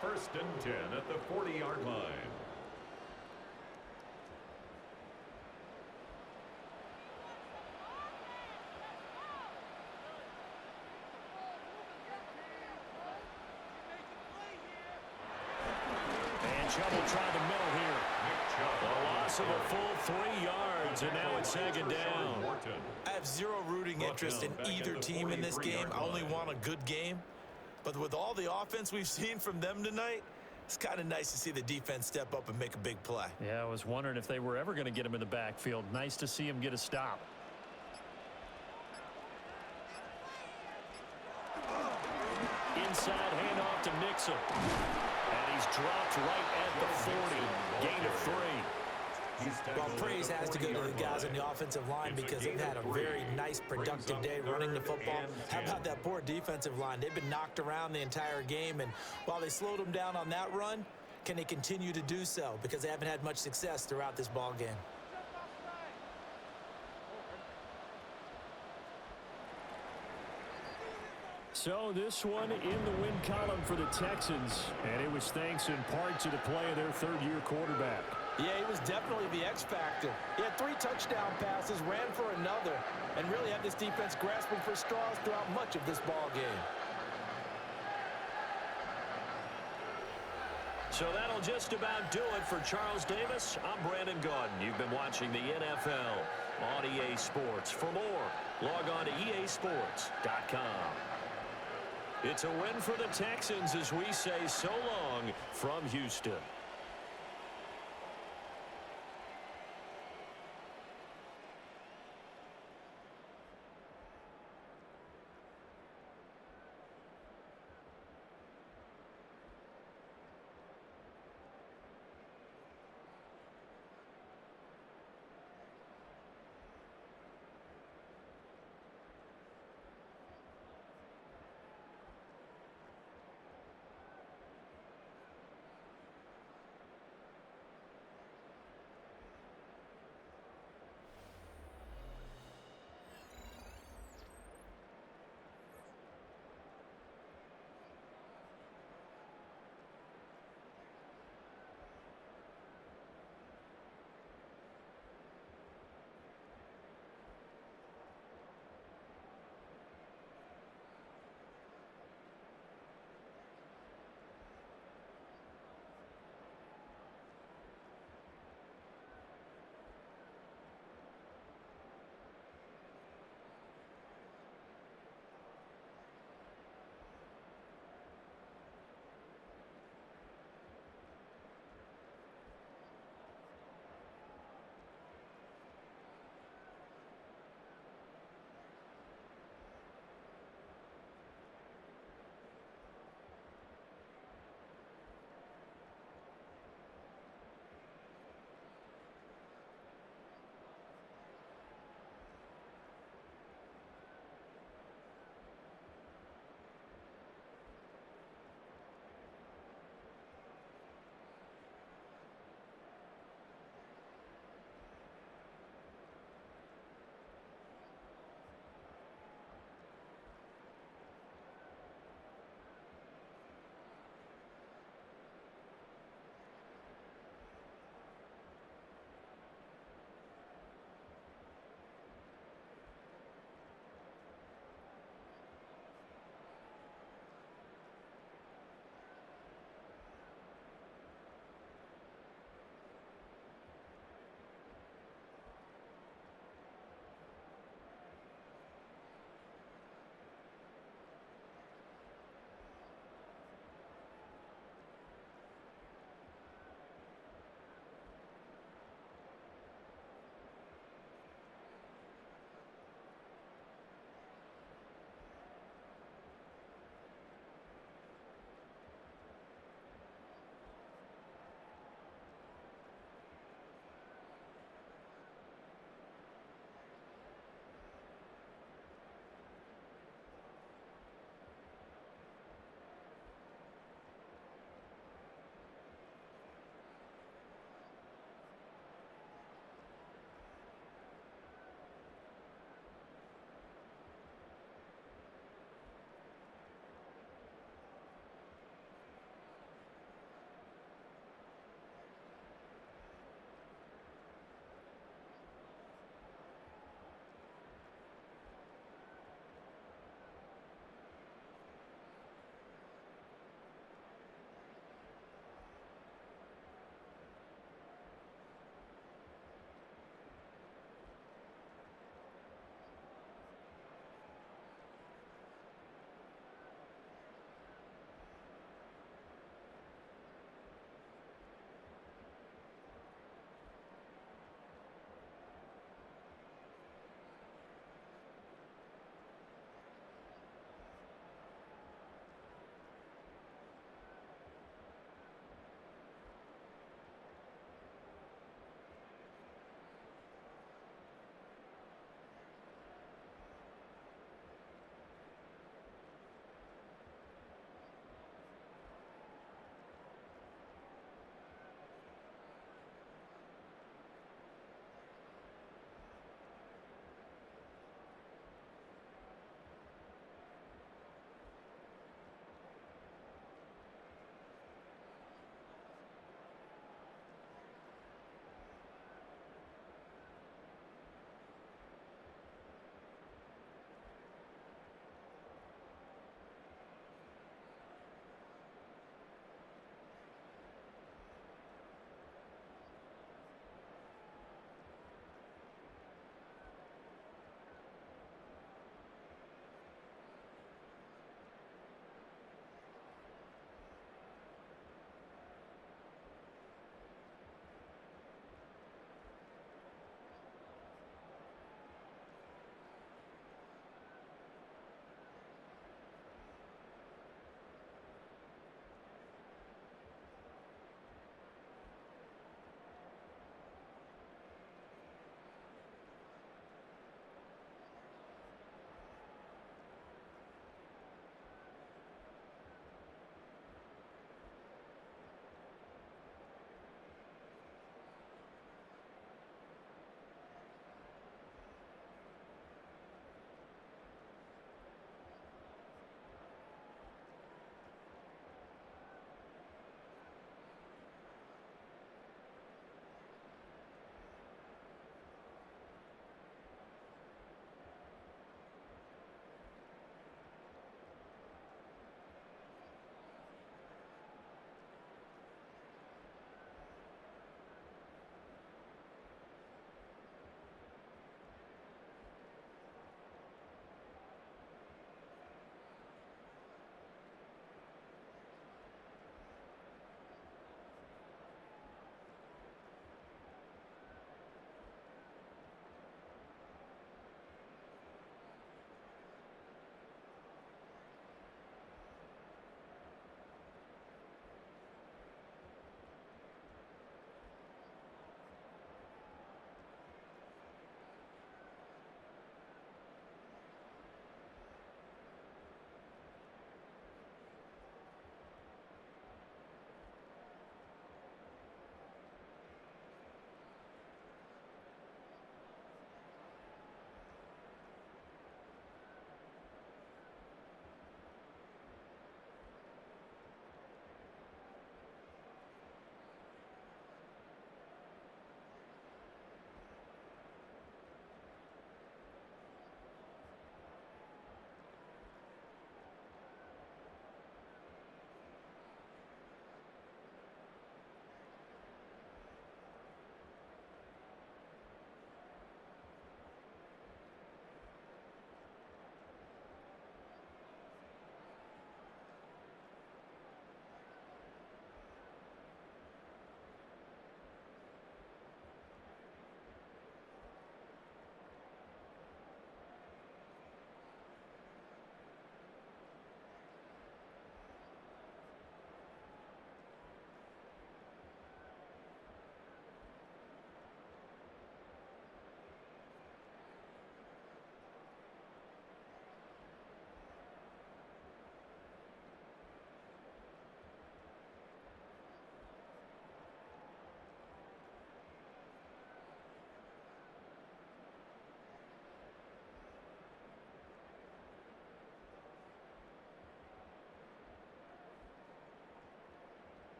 First and 10 at the 40-yard line. Trouble trying the middle here. A loss of a full 3 yards, and now it's second down. I have zero rooting interest in either team in this game. I only want a good game. But with all the offense we've seen from them tonight, it's kind of nice to see the defense step up and make a big play. Yeah, I was wondering if they were ever going to get him in the backfield. Nice to see him get a stop. Inside handoff to Nixon. And he's dropped right at the 40. Gain of 3. Well, praise has to go to the guys on the offensive line because they've had a very nice, productive day running the football. How about that poor defensive line? They've been knocked around the entire game, and while they slowed them down on that run, can they continue to do so? Because they haven't had much success throughout this ball game. So this one in the win column for the Texans, and it was thanks in part to the play of their third-year quarterback. Yeah, he was definitely the X factor. He had 3 touchdown passes, ran for another, and really had this defense grasping for straws throughout much of this ball game. So that'll just about do it for Charles Davis. I'm Brandon Gaudin. You've been watching the NFL on EA Sports. For more, log on to easports.com. It's a win for the Texans as we say so long from Houston.